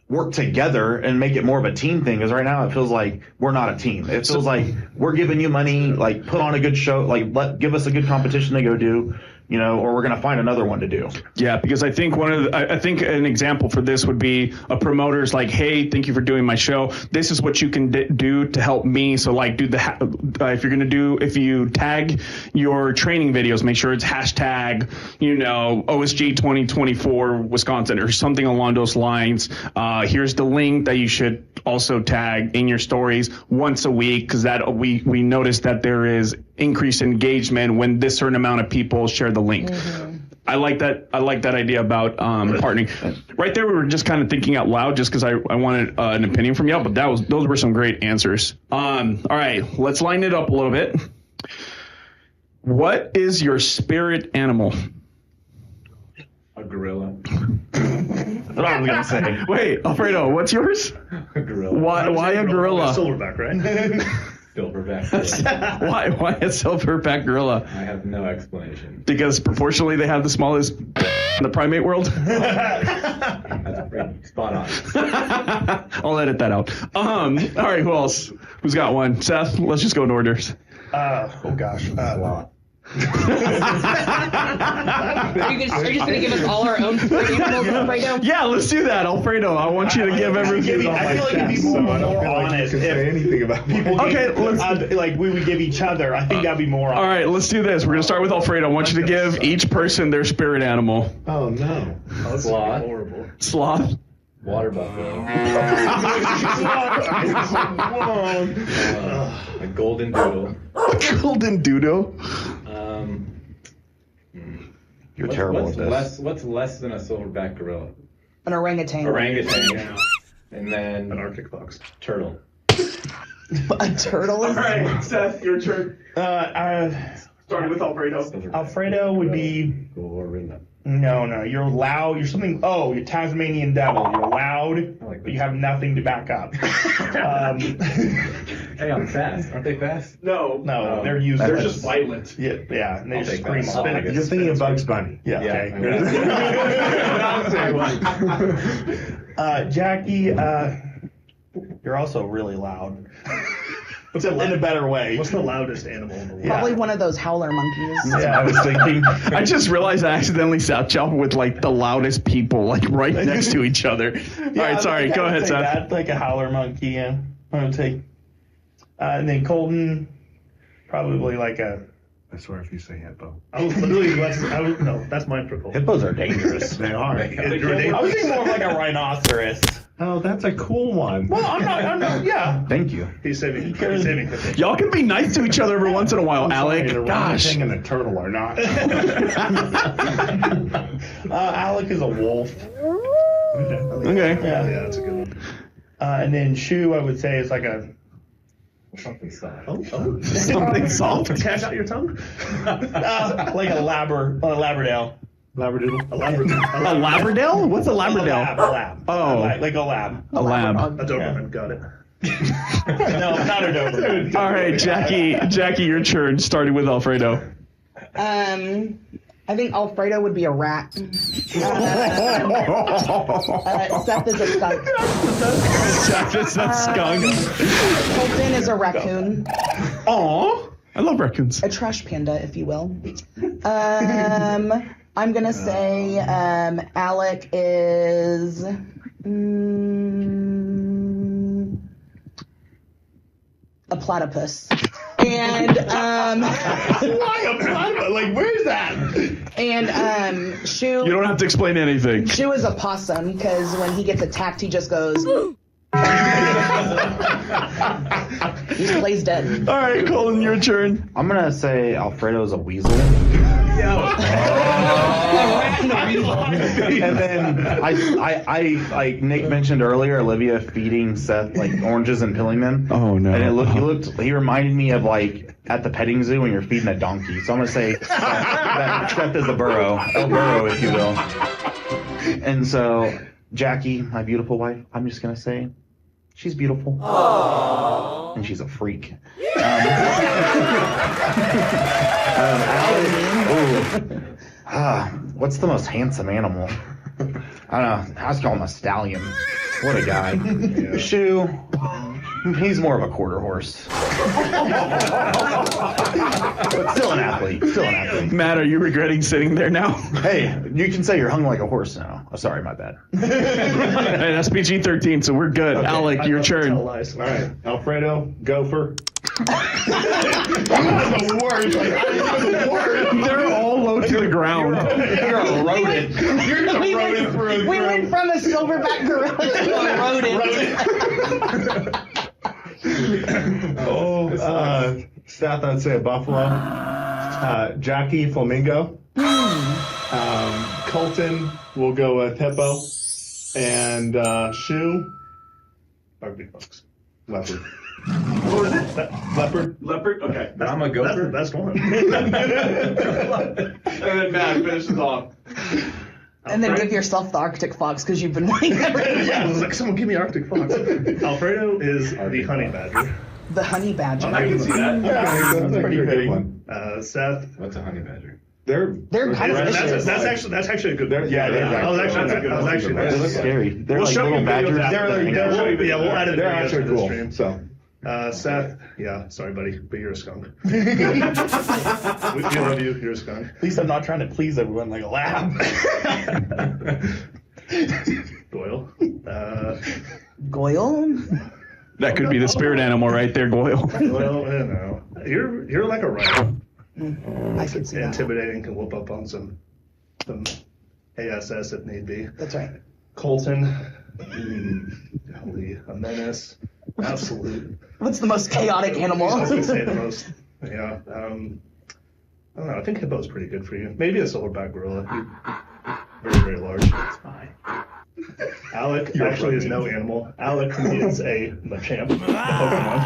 work together and make it more of a team thing, because right now it feels like we're not a team. It feels like we're giving you money, like put on a good show, like give us a good competition to go do, you know, or we're going to find another one to do.
Yeah, because I think I think an example for this would be a promoter's like, hey, thank you for doing my show. This is what you can do to help me. So like, if you tag your training videos, make sure it's hashtag, you know, OSG 2024 Wisconsin or something along those lines. Here's the link that you should also tag in your stories once a week, because that we noticed that there is increased engagement when this certain amount of people share the link. Mm-hmm. I like that idea about partnering. Right there, we were just kind of thinking out loud, just because I wanted an opinion from y'all. But those were some great answers. All right, let's line it up a little bit. What is your spirit animal?
A gorilla.
That's what I was gonna say.
Wait, Alfredo, what's yours?
A gorilla.
Why a gorilla?
Silverback, right?
Silverback gorilla.
Why a silverback gorilla?
I have no explanation.
Because proportionally they have the smallest in the primate world?
That's pretty spot on.
I'll edit that out. All right, who else? Who's got one? Seth, let's just go in orders.
Oh gosh.
Sloth.
Are you just going to give us all our own animals, Alfredo?
Yeah, let's do that, Alfredo. I want you to give everything.
I feel like it'd be more honest
if
if
anything about
people
Okay,
like we would give each other. I think that'd be more honest.
All right, let's do this. We're going to start with Alfredo. I want you to give each person their spirit animal.
Oh no.
That's
Sloth.
horrible.
Sloth.
Water buffalo. A golden doodle.
Golden doodle.
You're terrible at this.
What's less than a silverback gorilla?
An orangutan.
Orangutan. And then
An Arctic fox.
turtle.
A turtle is.
All right, Seth, your turn. Starting with Alfredo.
Alfredo would be
Gorilla.
no. You're loud. You're something. Oh, you're Tasmanian devil. You're loud,
like
but you have nothing to back up.
Hey, I'm fast. Aren't they fast?
No.
No, they're used.
They're just violent.
Yeah, and they
I'll
just
take
scream
that.
all
I'll
night.
take it.
You're thinking of Bugs Bunny.
Yeah.
Okay.
Jackie, you're also really loud. In a better way.
What's the loudest animal in the world?
Probably one of those howler monkeys.
Yeah, I was thinking.
I just realized I accidentally sat down with like the loudest people like right next to each other. All right, sorry. Go ahead, Seth.
That, like a howler monkey. Yeah, I'm gonna take. And then Colton, probably like a.
I swear if you say hippo.
I was literally, that's mine for Cole.
Hippos are dangerous.
They are.
I was thinking more of like a rhinoceros.
Oh, that's a cool one.
Well, I'm not. Yeah.
Thank you.
He's saving it.
Y'all can be nice to each other every once in a while, Alec.
The
Gosh.
orangutan and the turtle are not.
Alec is a wolf.
Okay.
Yeah.
Yeah, that's a good one.
And then Shu, I would say, is like a.
Something soft.
Oh.
Something soft.
Cash out your tongue?
Like a Labradale.
Labradoodle.
A Labrador.
A Labradale? What's a Labradale?
A lab.
Oh.
Like a lab.
A lab.
A Doberman, got it.
No, not a Doberman.
All right, Jackie, your turn, starting with Alfredo.
I think Alfredo would be a rat. Seth is a skunk.
Seth is a skunk.
Colton is a raccoon.
Aw, I love raccoons.
A trash panda, if you will. I'm gonna say Alec is a platypus. And
Why a platypus? Like, where's that?
and Shu.
You don't have to explain anything.
Shu is a possum because when he gets attacked, he just goes. He just plays dead.
All right, Colin, your turn.
I'm gonna say Alfredo's a weasel. And then I like Nick mentioned earlier, Olivia feeding Seth like oranges and pilling them.
Oh no!
And he reminded me of like at the petting zoo when you're feeding a donkey. So I'm gonna say that Seth is a burro, El Burro, if you will. And so Jackie, my beautiful wife, I'm just gonna say she's beautiful. Aww. And she's a freak. What's the most handsome animal? I don't know. I was calling him a stallion. What a guy. Yeah. Shu, he's more of a quarter horse. But still an athlete.
Matt, are you regretting sitting there now?
Hey, you can say you're hung like a horse now. Oh, sorry, my bad.
Hey, that's PG-13, so we're good. Okay. Alec, your turn.
All right, Alfredo, gopher.
The worst.
They're all low to the ground.
You're a rodent.
You're a rodent through and
We
through.
went from a silverback gorilla to a rodent.
Seth, I'd say a buffalo. Jackie, flamingo. Colton, we'll go with hippo. And Shu,
Arctic fox.
leopard.
What was it?
Leopard.
Leopard? Okay.
I'm a
That's the
gopher.
best one.
And then Matt finishes off.
And then give yourself the Arctic fox because you've been wanting everything.
Yeah, I was like, someone give me Arctic fox. Alfredo is the honey badger.
The honey badger.
I can see that.
That's a
pretty
good
big.
one.
Seth.
What's a honey badger?
They're
kind of vicious.
That's actually a good.
Yeah, they're
I was actually.
They look scary. They're
We'll
like
show
little
you videos
badgers.
after.
We'll add it.
they're actually
to the
cool.
stream.
So
Seth, yeah, sorry, buddy, but you're a skunk. We love you. You're a skunk.
At least I'm not trying to please everyone like a lab.
Goyle.
Goyle?
That could be the spirit animal right there, Goyle.
Well, no, you're like a rhino.
I could see that.
Intimidating, can whoop up on some ASS if need be.
That's right.
Colton, golly, a menace, absolute.
What's the most chaotic animal?
I was gonna say the most. Yeah. I don't know. I think hippo's pretty good for you. Maybe a silverback gorilla. Very, very large. It's fine. Alec actually is no animal. Alec is a Machamp, a Pokemon.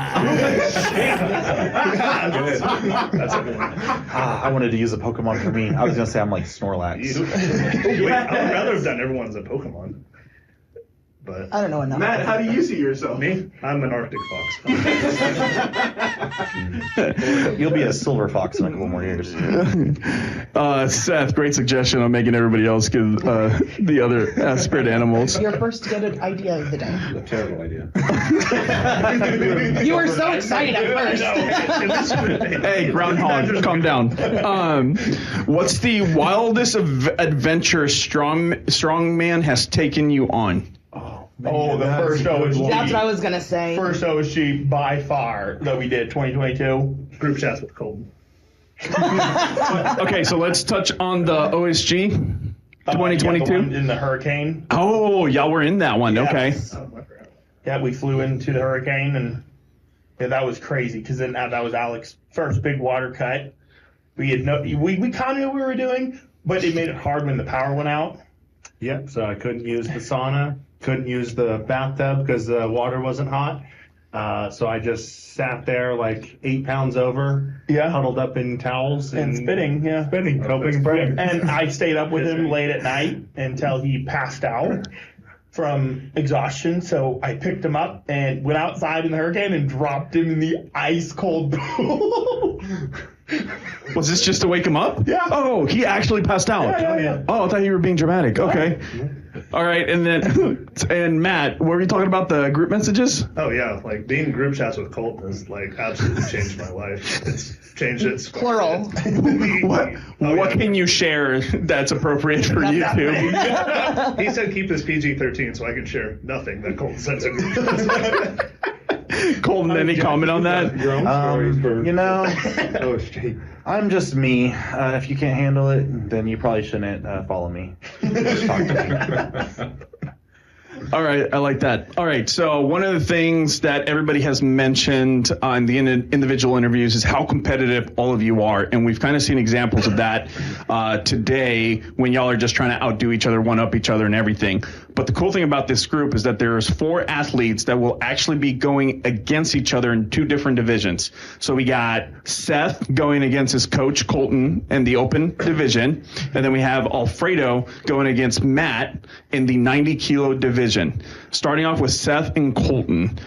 That's a good one.
I wanted to use a Pokemon for me. I was gonna say I'm like Snorlax.
Wait, I would rather have done everyone's a Pokemon. But
I don't know enough.
Matt, how do you see yourself?
me, I'm an Arctic fox.
You'll be a silver fox in a couple more years.
Seth, great suggestion on making everybody else give the other spirit animals.
Your first good idea of the day.
A terrible idea.
You were so excited at first.
Hey, groundhog, calm down. What's the wildest adventure strongman has taken you on?
Oh, the first OSG.
That's what I was going to say.
First OSG by far that we did, 2022.
Group chats with Colton.
Okay, so let's touch on the OSG 2022.
The one in the hurricane.
Oh, y'all were in that one. Okay.
Yeah, we flew into the hurricane, and yeah, that was crazy because then that was Alex's first big water cut. We kind of knew what we were doing, but it made it hard when the power went out.
Yep. So I couldn't use the sauna, couldn't use the bathtub because the water wasn't hot. So I just sat there like 8 pounds over, huddled up in towels
and spitting,
hoping and praying.
And I stayed up with him late at night until he passed out from exhaustion. So I picked him up and went outside in the hurricane and dropped him in the ice cold pool.
Was this just to wake him up?
Yeah.
Oh, he actually passed out.
Yeah.
Oh, I thought you were being dramatic. Okay. All right, and then and Matt, what were you talking about, the group messages?
Oh yeah, like being in group chats with Colton has like absolutely changed my life. It's changed it.
Plural.
What can you share that's appropriate for YouTube?
He said keep this PG-13 so I can share nothing that Colton sends in group chats.
Colton, any comment on that?
Your own stories for
You know,
OSG.
I'm just me. If you can't handle it, then you probably shouldn't follow me. Just talk to me.
All right, I like that. All right, so one of the things that everybody has mentioned on the individual interviews is how competitive all of you are, and we've kind of seen examples of that today when y'all are just trying to outdo each other, one-up each other and everything. But the cool thing about this group is that there's 4 athletes that will actually be going against each other in 2 different divisions. So we got Seth going against his coach, Colton, in the open division, and then we have Alfredo going against Matt in the 90-kilo division. Starting off with Seth and Colton,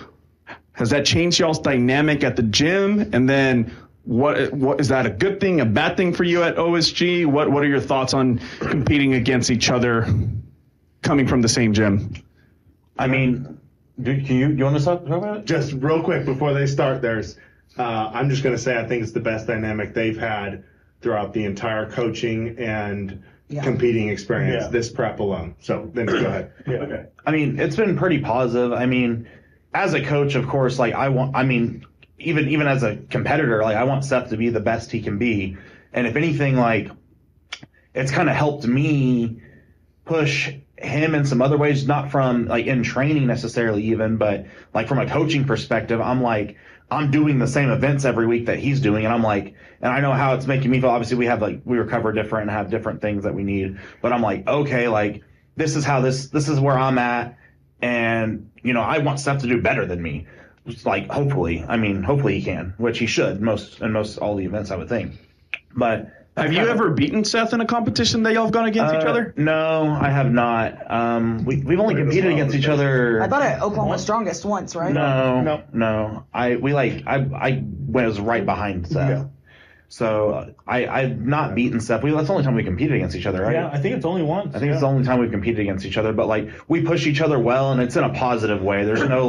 has that changed y'all's dynamic at the gym? And then what is that a good thing, a bad thing for you at OSG? What are your thoughts on competing against each other coming from the same gym?
I mean, do you want to talk about it?
Just real quick before they start, I'm just going to say I think it's the best dynamic they've had throughout the entire coaching and competing experience, this prep alone. So then go ahead.
Yeah.
Okay. I mean, it's been pretty positive. I mean, as a coach, of course, like even as a competitor, like I want Seth to be the best he can be. And if anything, like it's kind of helped me push him in some other ways, not from like in training necessarily even, but like from a coaching perspective, I'm doing the same events every week that he's doing. And and I know how it's making me feel. Obviously we recover different and have different things that we need, but I'm like, okay, like this is how this is where I'm at. And, I want Seth to do better than me. It's like, hopefully he can, which he should most all the events, I would think. But
have you ever beaten Seth in a competition that y'all have gone against each other?
No, I have not. We've only competed against each other.
I thought at Oklahoma Strongest once, right?
No. I was right behind Seth.
Yeah.
So I've not beaten Seth. That's the only time we competed against each other, right?
Yeah, I think it's only once.
I think it's the only time we've competed against each other. But like we push each other well, and it's in a positive way. There's no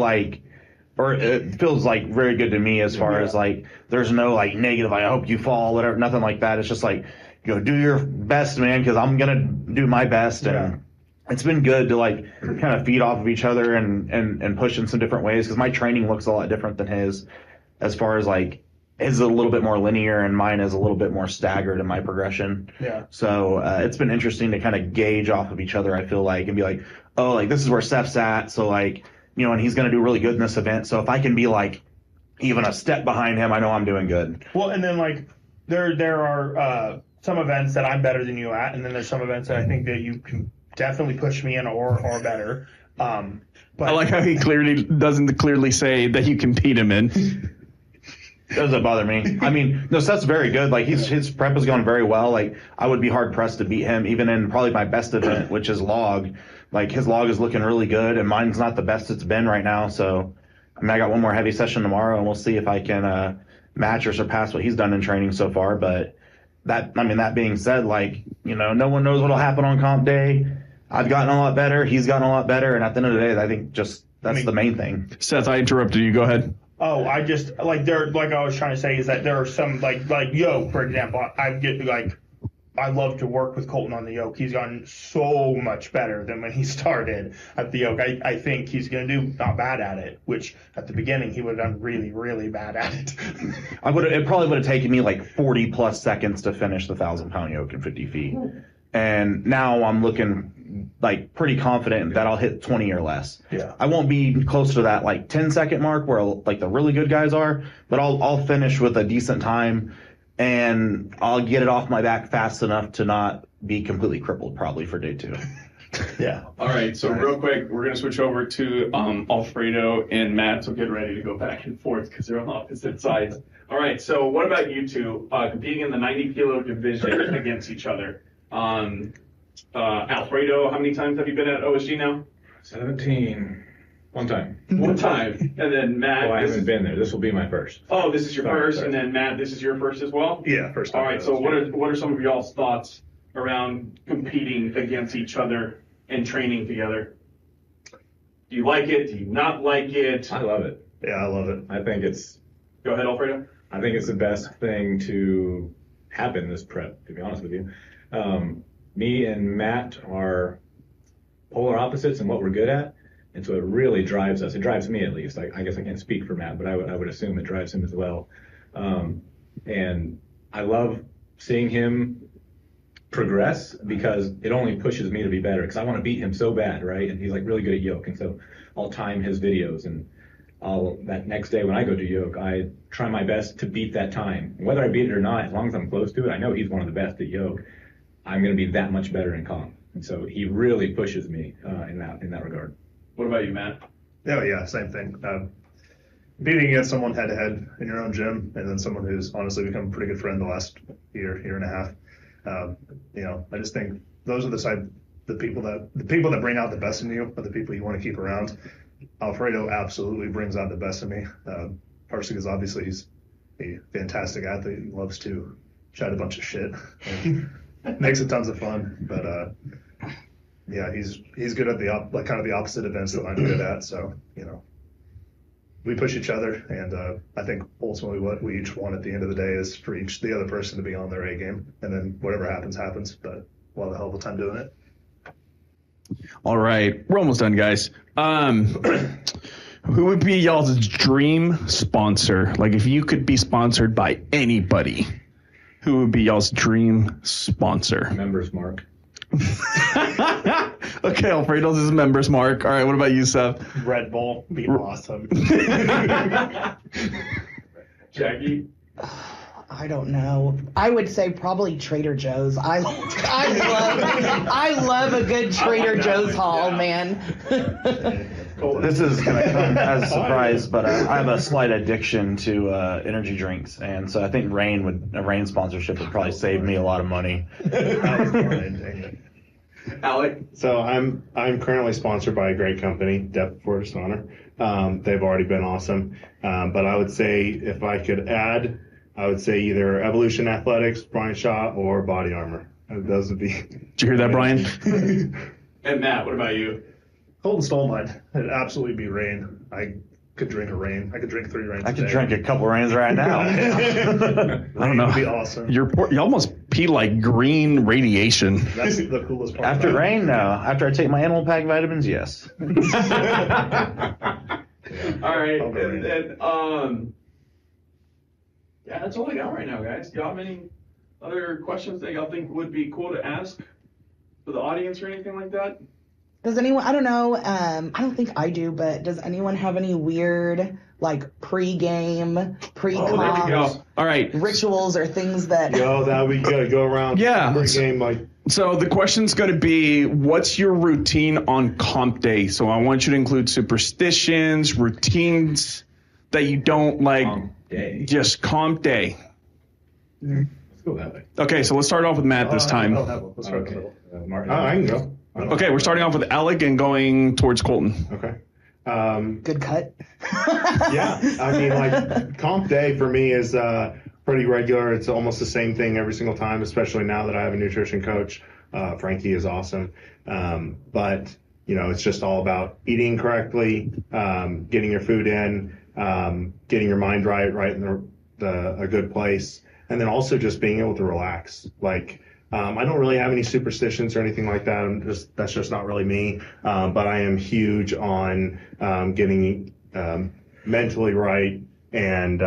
or it feels like very good to me as far as like there's no like negative, I hope you fall, whatever, nothing like that. It's just like, do your best, man, because I'm gonna do my best. And it's been good to like kind of feed off of each other and push in some different ways, because my training looks a lot different than his, as far as like his is a little bit more linear and mine is a little bit more staggered in my progression.
Yeah.
So it's been interesting to kind of gauge off of each other, I feel like, and be like, oh, like this is where Seth's at, so like, and he's going to do really good in this event. So if I can be like even a step behind him, I know I'm doing good.
Well, and then like there are some events that I'm better than you at, and then there's some events that I think that you can definitely push me in or better. But
I like how he doesn't clearly say that you can beat him in.
Doesn't bother me. I mean, no, Seth's very good. Like his prep is going very well. Like I would be hard pressed to beat him, even in probably my best event, which is log. Like his log is looking really good, and mine's not the best it's been right now. So, I got one more heavy session tomorrow, and we'll see if I can match or surpass what he's done in training so far. But that being said, like no one knows what'll happen on comp day. I've gotten a lot better. He's gotten a lot better, and at the end of the day, I think that's the main thing.
Seth, I interrupted you. Go ahead.
Oh, I just like I was trying to say is that there are some like yoke, for example. I love to work with Colton on the yoke. He's gotten so much better than when he started at the yoke. I think he's going to do not bad at it, which at the beginning he would have done really, really bad at it.
It probably would have taken me like 40 plus seconds to finish the 1,000-pound yoke in 50 feet. And now I'm looking like pretty confident that I'll hit 20 or less.
Yeah.
I won't be close to that like 10-second mark where like the really good guys are, but I'll finish with a decent time. And I'll get it off my back fast enough to not be completely crippled probably for day 2.
Yeah.
All right. So real quick, we're going to switch over to Alfredo and Matt. So get ready to go back and forth because they're on opposite sides. All right. So what about you two competing in the 90-kilo division against each other? Alfredo, how many times have you been at OSG now?
17. One time.
One time. And then Matt.
I haven't been there. This will be my first.
Oh, this is your first. And then Matt, this is your first as well?
Yeah, first time.
All right. So what are some of y'all's thoughts around competing against each other and training together? Do you like it? Do you not like it?
I love it.
Yeah, I love it.
I think it's
Go ahead, Alfredo.
I think it's the best thing to happen this prep, to be honest with you. Me and Matt are polar opposites in what we're good at, and so it really drives us. It drives me, at least. I guess I can't speak for Matt, but I would assume it drives him as well. And I love seeing him progress because it only pushes me to be better, because I want to beat him so bad, right? And he's like really good at yoke, and so I'll time his videos, and that next day when I go to yoke, I try my best to beat that time. Whether I beat it or not, as long as I'm close to it, I know he's one of the best at yoke. I'm going to be that much better in comp, and so he really pushes me in that regard.
What about you, Matt?
Oh yeah, same thing. Beating against someone head to head in your own gym, and then someone who's honestly become a pretty good friend the last year and a half. I just think those are the people that bring out the best in you are the people you want to keep around. Alfredo absolutely brings out the best in me, partially because obviously he's a fantastic athlete. He loves to chat a bunch of shit and makes it tons of fun. But yeah, he's good at kind of the opposite events that I'm good at. So we push each other, and I think ultimately what we each want at the end of the day is for the other person to be on their A game, and then whatever happens, but we'll have a hell of a time doing it.
All right, we're almost done, guys. Who would be y'all's dream sponsor? Like, if you could be sponsored by anybody, who would be y'all's dream sponsor?
Members Mark.
Okay, Alfredo's is Members Mark. All right, what about you, Seth?
Red Bull be awesome.
Jackie?
I don't know. I would say probably Trader Joe's. I love a good Trader Joe's haul, man.
This is going to come as a surprise, but I have a slight addiction to energy drinks, and so I think a Rain sponsorship would probably save me a lot of money.
Alec?
So I'm currently sponsored by a great company, Depth for Dishonor. They've already been awesome. But I would say if I could add, I would say either Evolution Athletics, Brian Shaw, or Body Armor. Those would be.
Did you hear that, Brian? And Matt, what about you?
Colton stole mine. It'd absolutely be Rain. I could drink a Rain. I could drink 3 Rains.
I could drink a couple Rains right now.
I don't know.
Would be awesome.
You almost pee like green radiation.
That's the coolest part.
After Rain, no. After I take my animal pack vitamins, yes.
All right, yeah, that's all I got right now, guys. Do y'all have any other questions that y'all think would be cool to ask for the audience or anything like that?
Does anyone, I don't know, I don't think I do, but does anyone have any weird, like, pre-game, pre-comp
All right.
rituals or things that...
Yo, that we gotta go around.
Yeah.
Pre-game, like...
So the question's going to be, what's your routine on comp day? So I want you to include superstitions, routines that you don't like.
Comp day.
Just comp day.
Let's go that way.
Okay, so let's start off with Matt this time.
Let's start
Okay.
with
Martin.
I can go.
Okay, we're starting off with Alec and going towards Colton.
Okay.
Good cut.
Yeah, I mean, like, comp day for me is pretty regular. It's almost the same thing every single time, especially now that I have a nutrition coach. Frankie is awesome. But, it's just all about eating correctly, getting your food in, getting your mind right in a good place, and then also just being able to relax. Like, I don't really have any superstitions or anything like that. That's just not really me. But I am huge on getting mentally right and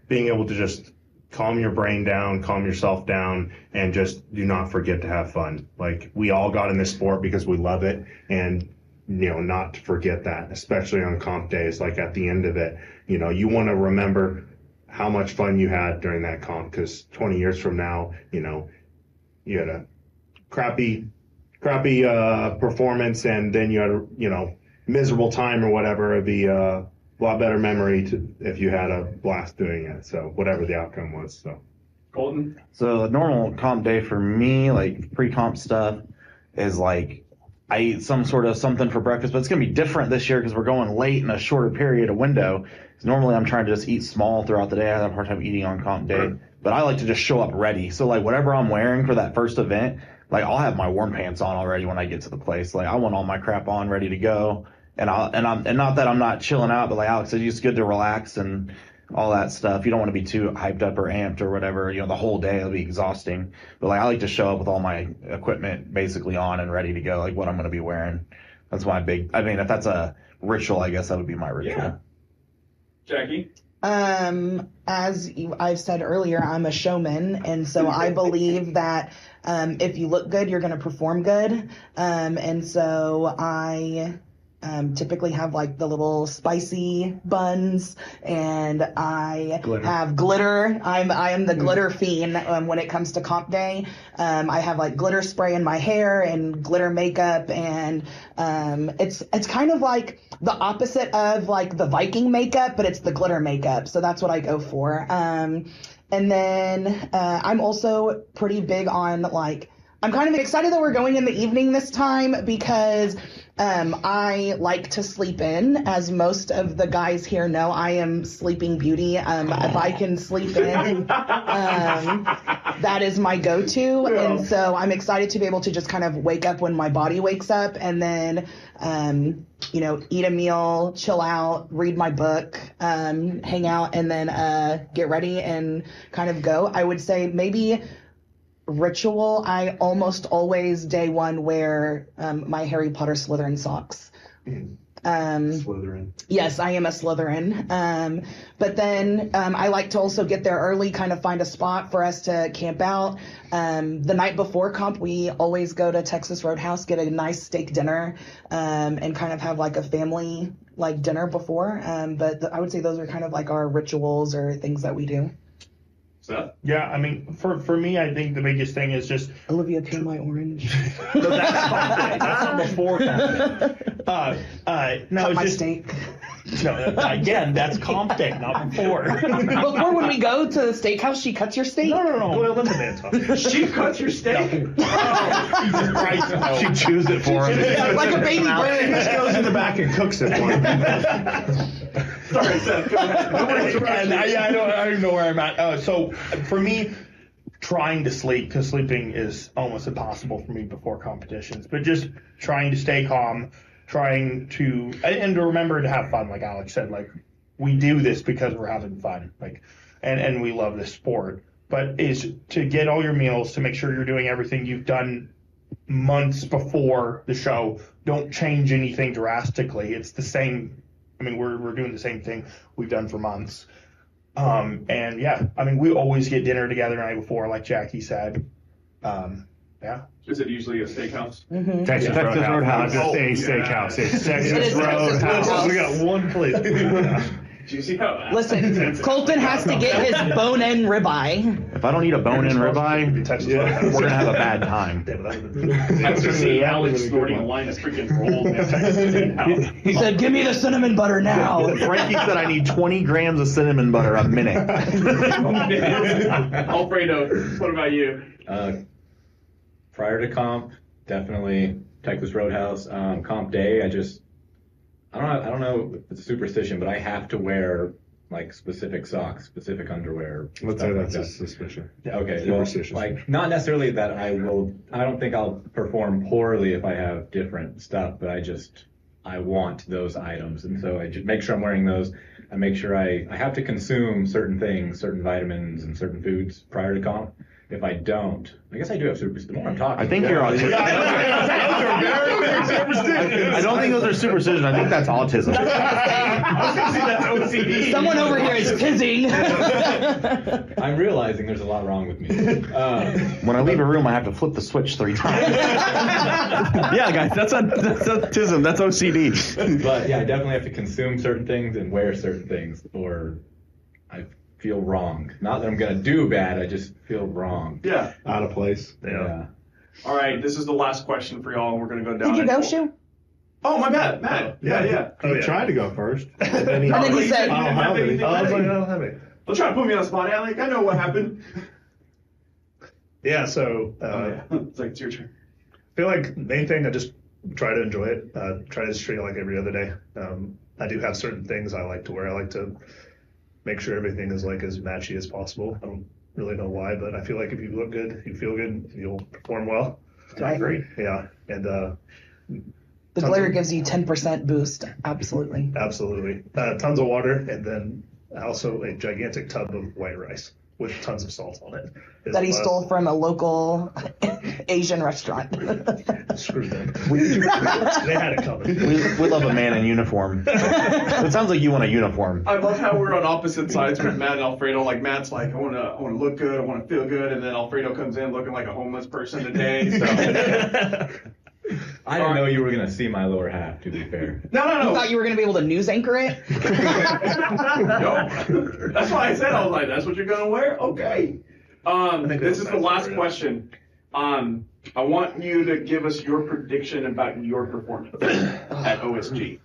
being able to just calm your brain down, calm yourself down, and just do not forget to have fun. Like, we all got in this sport because we love it, and not to forget that, especially on comp days. Like, at the end of it, you want to remember how much fun you had during that comp, because 20 years from now, you had a crappy performance, and then you had a miserable time or whatever. It'd be a lot better memory if you had a blast doing it. So whatever the outcome was. So
Colton?
So a normal comp day for me, like pre-comp stuff, is like I eat some sort of something for breakfast, but it's going to be different this year because we're going late in a shorter period of window. Normally I'm trying to just eat small throughout the day. I have a hard time eating on comp day, but I like to just show up ready. So like whatever I'm wearing for that first event, like I'll have my warm pants on already when I get to the place. Like I want all my crap on, ready to go. And not that I'm not chilling out, but like Alex said, it's good to relax and all that stuff. You don't want to be too hyped up or amped or whatever. You know, the whole day will be exhausting. But like I like to show up with all my equipment basically on and ready to go, like what I'm going to be wearing. That's my big. I mean, if that's a ritual, I guess that would be my ritual.
Yeah. Jackie?
As I've said earlier, I'm a showman, and so I believe that if you look good, you're going to perform good. And so I typically have like the little spicy buns, and I have glitter. I am the glitter fiend when it comes to comp day. I have like glitter spray in my hair and glitter makeup, and it's kind of like the opposite of like the Viking makeup, but it's the glitter makeup. So that's what I go for. And then I'm also pretty big on like, I'm kind of excited that we're going in the evening this time because I like to sleep in. As most of the guys here know, I am sleeping beauty. If I can sleep in, that is my go-to. And so I'm excited to be able to just kind of wake up when my body wakes up, and then, eat a meal, chill out, read my book, hang out, and then get ready and kind of go. I would say maybe ritual, I almost always day one wear my Harry Potter Slytherin socks.
Slytherin.
Yes, I am a Slytherin. But then I like to also get there early, kind of find a spot for us to camp out. The night before comp, we always go to Texas Roadhouse, get a nice steak dinner, and kind of have like a family like dinner before. But I would say those are kind of like our rituals or things that we do.
Seth?
Yeah, I mean, for me, I think the biggest thing is just
Olivia, kill my orange.
no, that's not that's not before. No, it's
my
just
steak.
no. Again, that's comp day, not before.
Before, when we go to the steakhouse, she cuts your steak.
No.
Well, let the man talk.
She cuts your steak?
Oh, Jesus Christ, no.
She chews it for him.
Yeah, like a baby
He
bird.
just goes in the back and cooks it for him.
Sorry, Seth, go ahead.
I don't know where I'm at. So for me, trying to sleep, because sleeping is almost impossible for me before competitions, but just trying to stay calm, trying to, and to remember to have fun, like Alex said, like we do this because we're having fun, like, and we love this sport, but is to get all your meals, to make sure you're doing everything you've done months before the show. Don't change anything drastically. It's the same. I mean, we're doing the same thing we've done for months. And yeah, I mean, we always get dinner together the night before, like Jackie said. Yeah.
Is it usually a steakhouse?
Mm-hmm.
Texas Roadhouse. Not just a steakhouse. It's Texas Roadhouse.
We got one plate.
Do you see how?
Listen, Colton has to get his bone-in ribeye.
If I don't eat a bone-in ribeye, we're gonna have a bad time.
I just see Alex snorting a line of freaking rolls in Texas Steakhouse.
He said, "Give me the cinnamon butter now."
Frankie said I need 20 grams of cinnamon butter a minute.
Alfredo, what about you?
Prior to comp, definitely Texas Roadhouse. Comp day, I don't know if it's a superstition, but I have to wear like specific socks, specific underwear.
Let's
stuff
say
like
that's
that.
a suspicion.
Okay, well,
Superstitious.
like not necessarily that I don't think I'll perform poorly if I have different stuff, but I want those items, and so I just make sure I'm wearing those. I make sure I have to consume certain things, certain vitamins and certain foods prior to comp. If I don't, I guess I do have superstition. The more I'm talking,
I think you're autistic. I don't think those are superstitions. I think that's autism.
That's OCD.
Someone over here is fizzing.
I'm realizing there's a lot wrong with me.
When I leave a room, I have to flip the switch 3 times. Yeah, guys, that's autism. That's OCD.
But yeah, I definitely have to consume certain things and wear certain things, or I feel wrong. Not that I'm gonna do bad, I just feel wrong.
Yeah.
Out of place.
Yeah.
All right, this is the last question for y'all. We're gonna go down.
Did you
it.
go, Shu?
Oh, my bad, Matt. Yeah.
He tried to go first. And
And then he said,
I don't have anything.
I was like, I don't have it.
Don't try to put me on the spot, Alec. I know what happened.
Yeah, so
It's like it's your turn.
I feel like the main thing, I just try to enjoy it. Try to just treat it like every other day. I do have certain things I like to wear. I like to make sure everything is like as matchy as possible. I don't really know why, but I feel like if you look good, you feel good, you'll perform well.
I agree.
Yeah, and
The glare gives you 10% boost. Absolutely.
absolutely tons of water, and then also a gigantic tub of white rice with tons of salt on it.
That he stole from a local Asian restaurant.
Screw them. They had it coming.
We love a man in uniform. It sounds like you want a uniform.
I love how we're on opposite sides with Matt and Alfredo. Like Matt's like, I want to look good, I want to feel good, and then Alfredo comes in looking like a homeless person today. So.
I didn't know you were going to see my lower half, to be fair.
No.
You thought you were going to be able to news anchor it?
No. That's why I said, I was like, that's what you're going to wear? Okay. This is the last question. I want you to give us your prediction about your performance at OSG.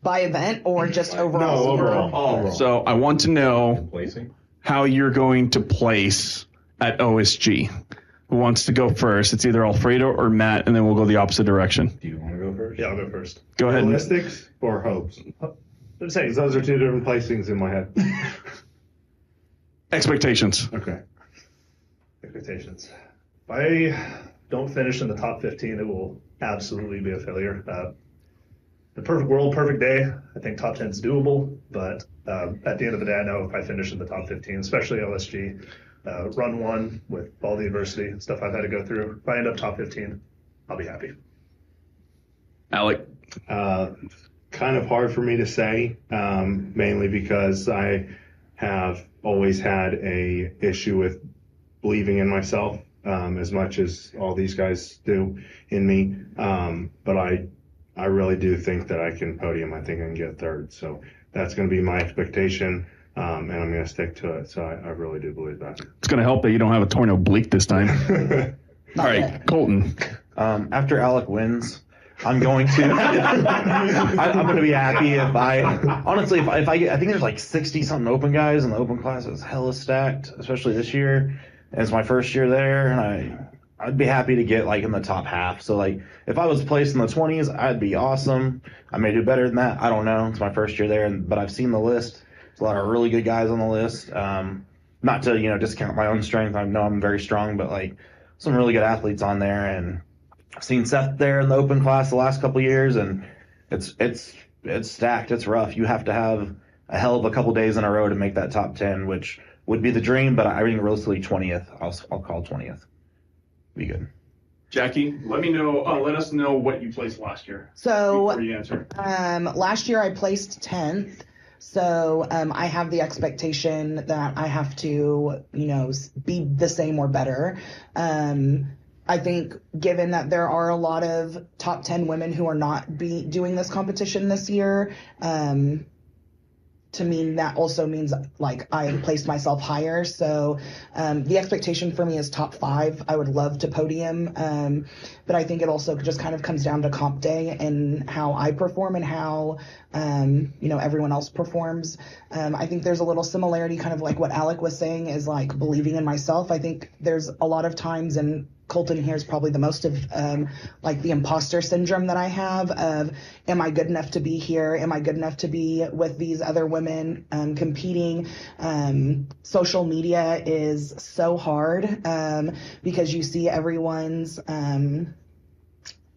By event or just overall?
No, overall.
Oh, so I want to know
Placing?
how you're going to place at OSG. Who wants to go first? It's either Alfredo or Matt, and then we'll go the opposite direction.
Do you want to go first?
Yeah, I'll go first.
Go ahead.
Realistics or hopes?
Say,
Those are two different placings in my head.
Expectations.
Okay.
expectations. If I don't finish in the top 15, it will absolutely be a failure. The perfect world, perfect day, I think top 10 is doable, but at the end of the day, I know if I finish in the top 15, especially LSG, run one with all the adversity and stuff I've had to go through, if I end up top 15, I'll be happy.
Alec?
Kind of hard for me to say, mainly because I have always had a issue with believing in myself as much as all these guys do in me. But I really do think that I can podium. I think I can get third. So that's going to be my expectation, and I'm going to stick to it. So I really do believe that.
It's going to help that you don't have a torn oblique this time. All right, Colton.
After Alec wins, I'm going to. I'm going to be happy if I. Honestly, if I get, I think there's like 60 something open guys, and the open class is hella stacked, especially this year. And it's my first year there, and I'd be happy to get like in the top half. So like, if I was placed in the 20s, I'd be awesome. I may do better than that. I don't know. It's my first year there, but I've seen the list. There's a lot of really good guys on the list. Not to discount my own strength. I know I'm very strong, but like some really good athletes on there, and I've seen Seth there in the open class the last couple of years, and it's stacked. It's rough. You have to have a hell of a couple days in a row to make that top 10, which would be the dream. But I think realistically 20th. I'll call 20th. Be good.
Jackie, let us know what you placed last year.
So
before you answer.
Last year I placed 10th. So I have the expectation that I have to, be the same or better. I think given that there are a lot of top 10 women who are not doing this competition this year, to me, that also means like I placed myself higher. So the expectation for me is top 5. I would love to podium. But I think it also just kind of comes down to comp day and how I perform and how, everyone else performs. I think there's a little similarity, kind of like what Alec was saying, is like believing in myself. I think there's a lot of times, and Colton here is probably the most of like the imposter syndrome that I have of, am I good enough to be here? Am I good enough to be with these other women competing? Social media is so hard because you see everyone's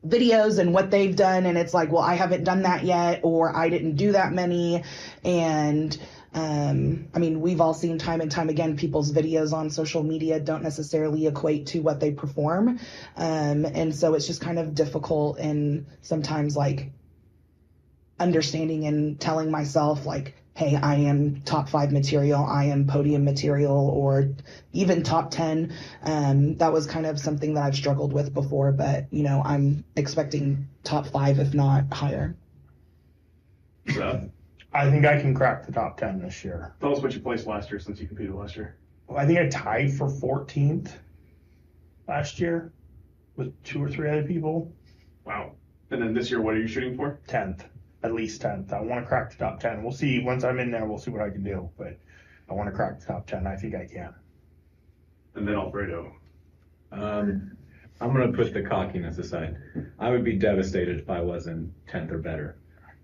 videos and what they've done, and it's like, well, I haven't done that yet, or I didn't do that many. And we've all seen time and time again, people's videos on social media don't necessarily equate to what they perform. And so it's just kind of difficult, and sometimes like understanding and telling myself like, hey, I am top 5 material, I am podium material, or even top 10. That was kind of something that I've struggled with before, but I'm expecting top 5, if not higher.
So,
I think I can crack the top 10 this year.
tell us what you placed last year, since you competed last year.
I think I tied for 14th last year with 2 or 3 other people.
Wow. And then this year, what are you shooting for?
10th, at least 10th. I want to crack the top 10. We'll see. Once I'm in there, we'll see what I can do. But I want to crack the top 10. I think I can.
And then Alfredo.
I'm going to put the cockiness aside. I would be devastated if I wasn't 10th or better.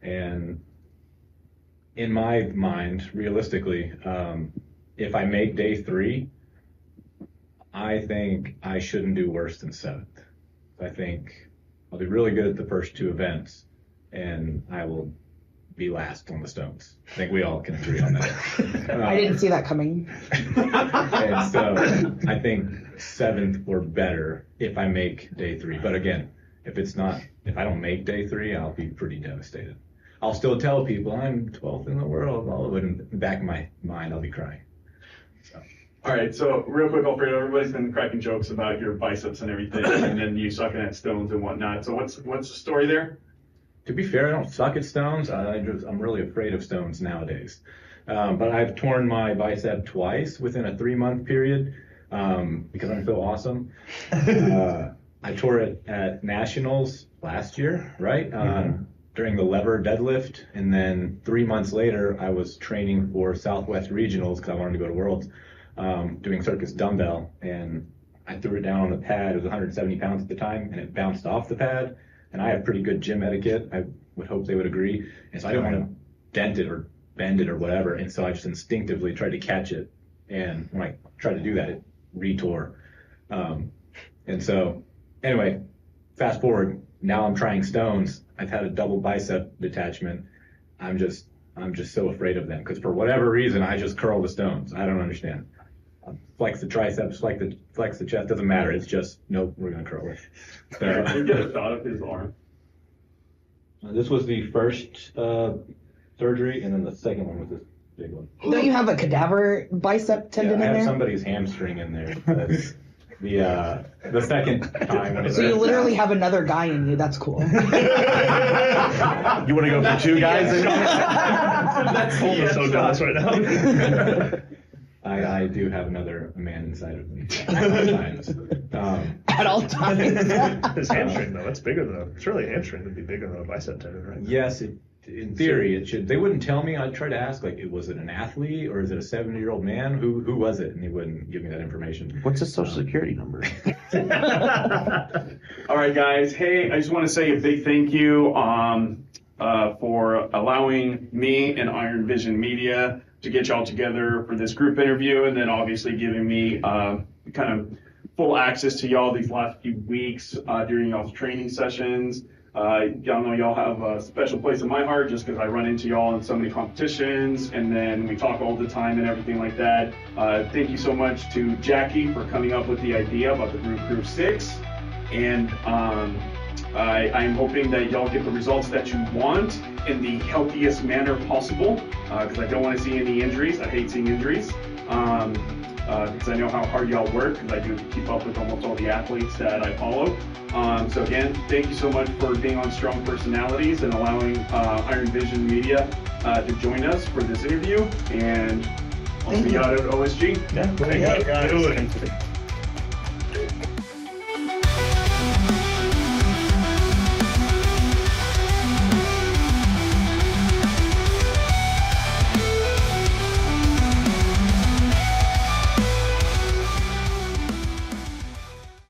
And in my mind, realistically, if I make day 3, I think I shouldn't do worse than 7th. I think I'll do really good at the first 2 events, and I will be last on the stones. I think we all can agree on that.
I didn't see that coming.
And so I think 7th or better if I make day 3. But again, if I don't make day 3, I'll be pretty devastated. I'll still tell people I'm 12th in the world, but in the back of my mind, I'll be crying. So.
All right, so real quick, Alfredo, everybody's been cracking jokes about your biceps and everything, and then you sucking at stones and whatnot. So what's the story there?
To be fair, I don't suck at stones. I'm really afraid of stones nowadays. But I've torn my bicep twice within a 3-month period because I'm so awesome. I tore it at Nationals last year, right? During the lever deadlift. And then 3 months later, I was training for Southwest Regionals because I wanted to go to Worlds, doing circus dumbbell. And I threw it down on the pad. It was 170 pounds at the time, and it bounced off the pad. And I have pretty good gym etiquette. I would hope they would agree. And so I didn't want to dent it or bend it or whatever. And so I just instinctively tried to catch it. And when I tried to do that, it retore. And so anyway, fast forward. Now I'm trying stones. I've had a double bicep detachment. I'm just so afraid of them because for whatever reason, I just curl the stones. I don't understand. Flex the triceps, flex the chest, doesn't matter. It's just, nope, we're going to curl it. So,
You get a shot of his arm.
this was the first surgery, and then the second one was this big one.
Don't you have a cadaver bicep tendon
I
in
have
there?
somebody's hamstring in there. That's the second time. When
So you literally have another guy in you. That's cool.
You want to go for 2 guys?
That's so jealous right now.
I do have another man inside of me at all times.
At all times.
His hamstring, though, that's bigger than surely a hamstring would be bigger than a bicep tendon, right?
Yes, in theory it should. They wouldn't tell me. I'd try to ask, like, was it an athlete or is it a 70-year-old man? Who was it? And he wouldn't give me that information.
What's his social security number?
All right, guys. Hey, I just want to say a big thank you for allowing me and Iron Vision Media to get y'all together for this group interview, and then obviously giving me kind of full access to y'all these last few weeks during y'all's training sessions. Y'all know y'all have a special place in my heart just because I run into y'all in so many competitions, and then we talk all the time and everything like that. Thank you so much to Jackie for coming up with the idea about the Brew Crew 6, and I'm hoping that y'all get the results that you want in the healthiest manner possible, because I don't want to see any injuries. I hate seeing injuries, because I know how hard y'all work, because I do keep up with almost all the athletes that I follow. So again, thank you so much for being on Strong Personalities and allowing Iron Vision Media to join us for this interview, and I'll see you out at OSG.
Yeah, thank you, guys.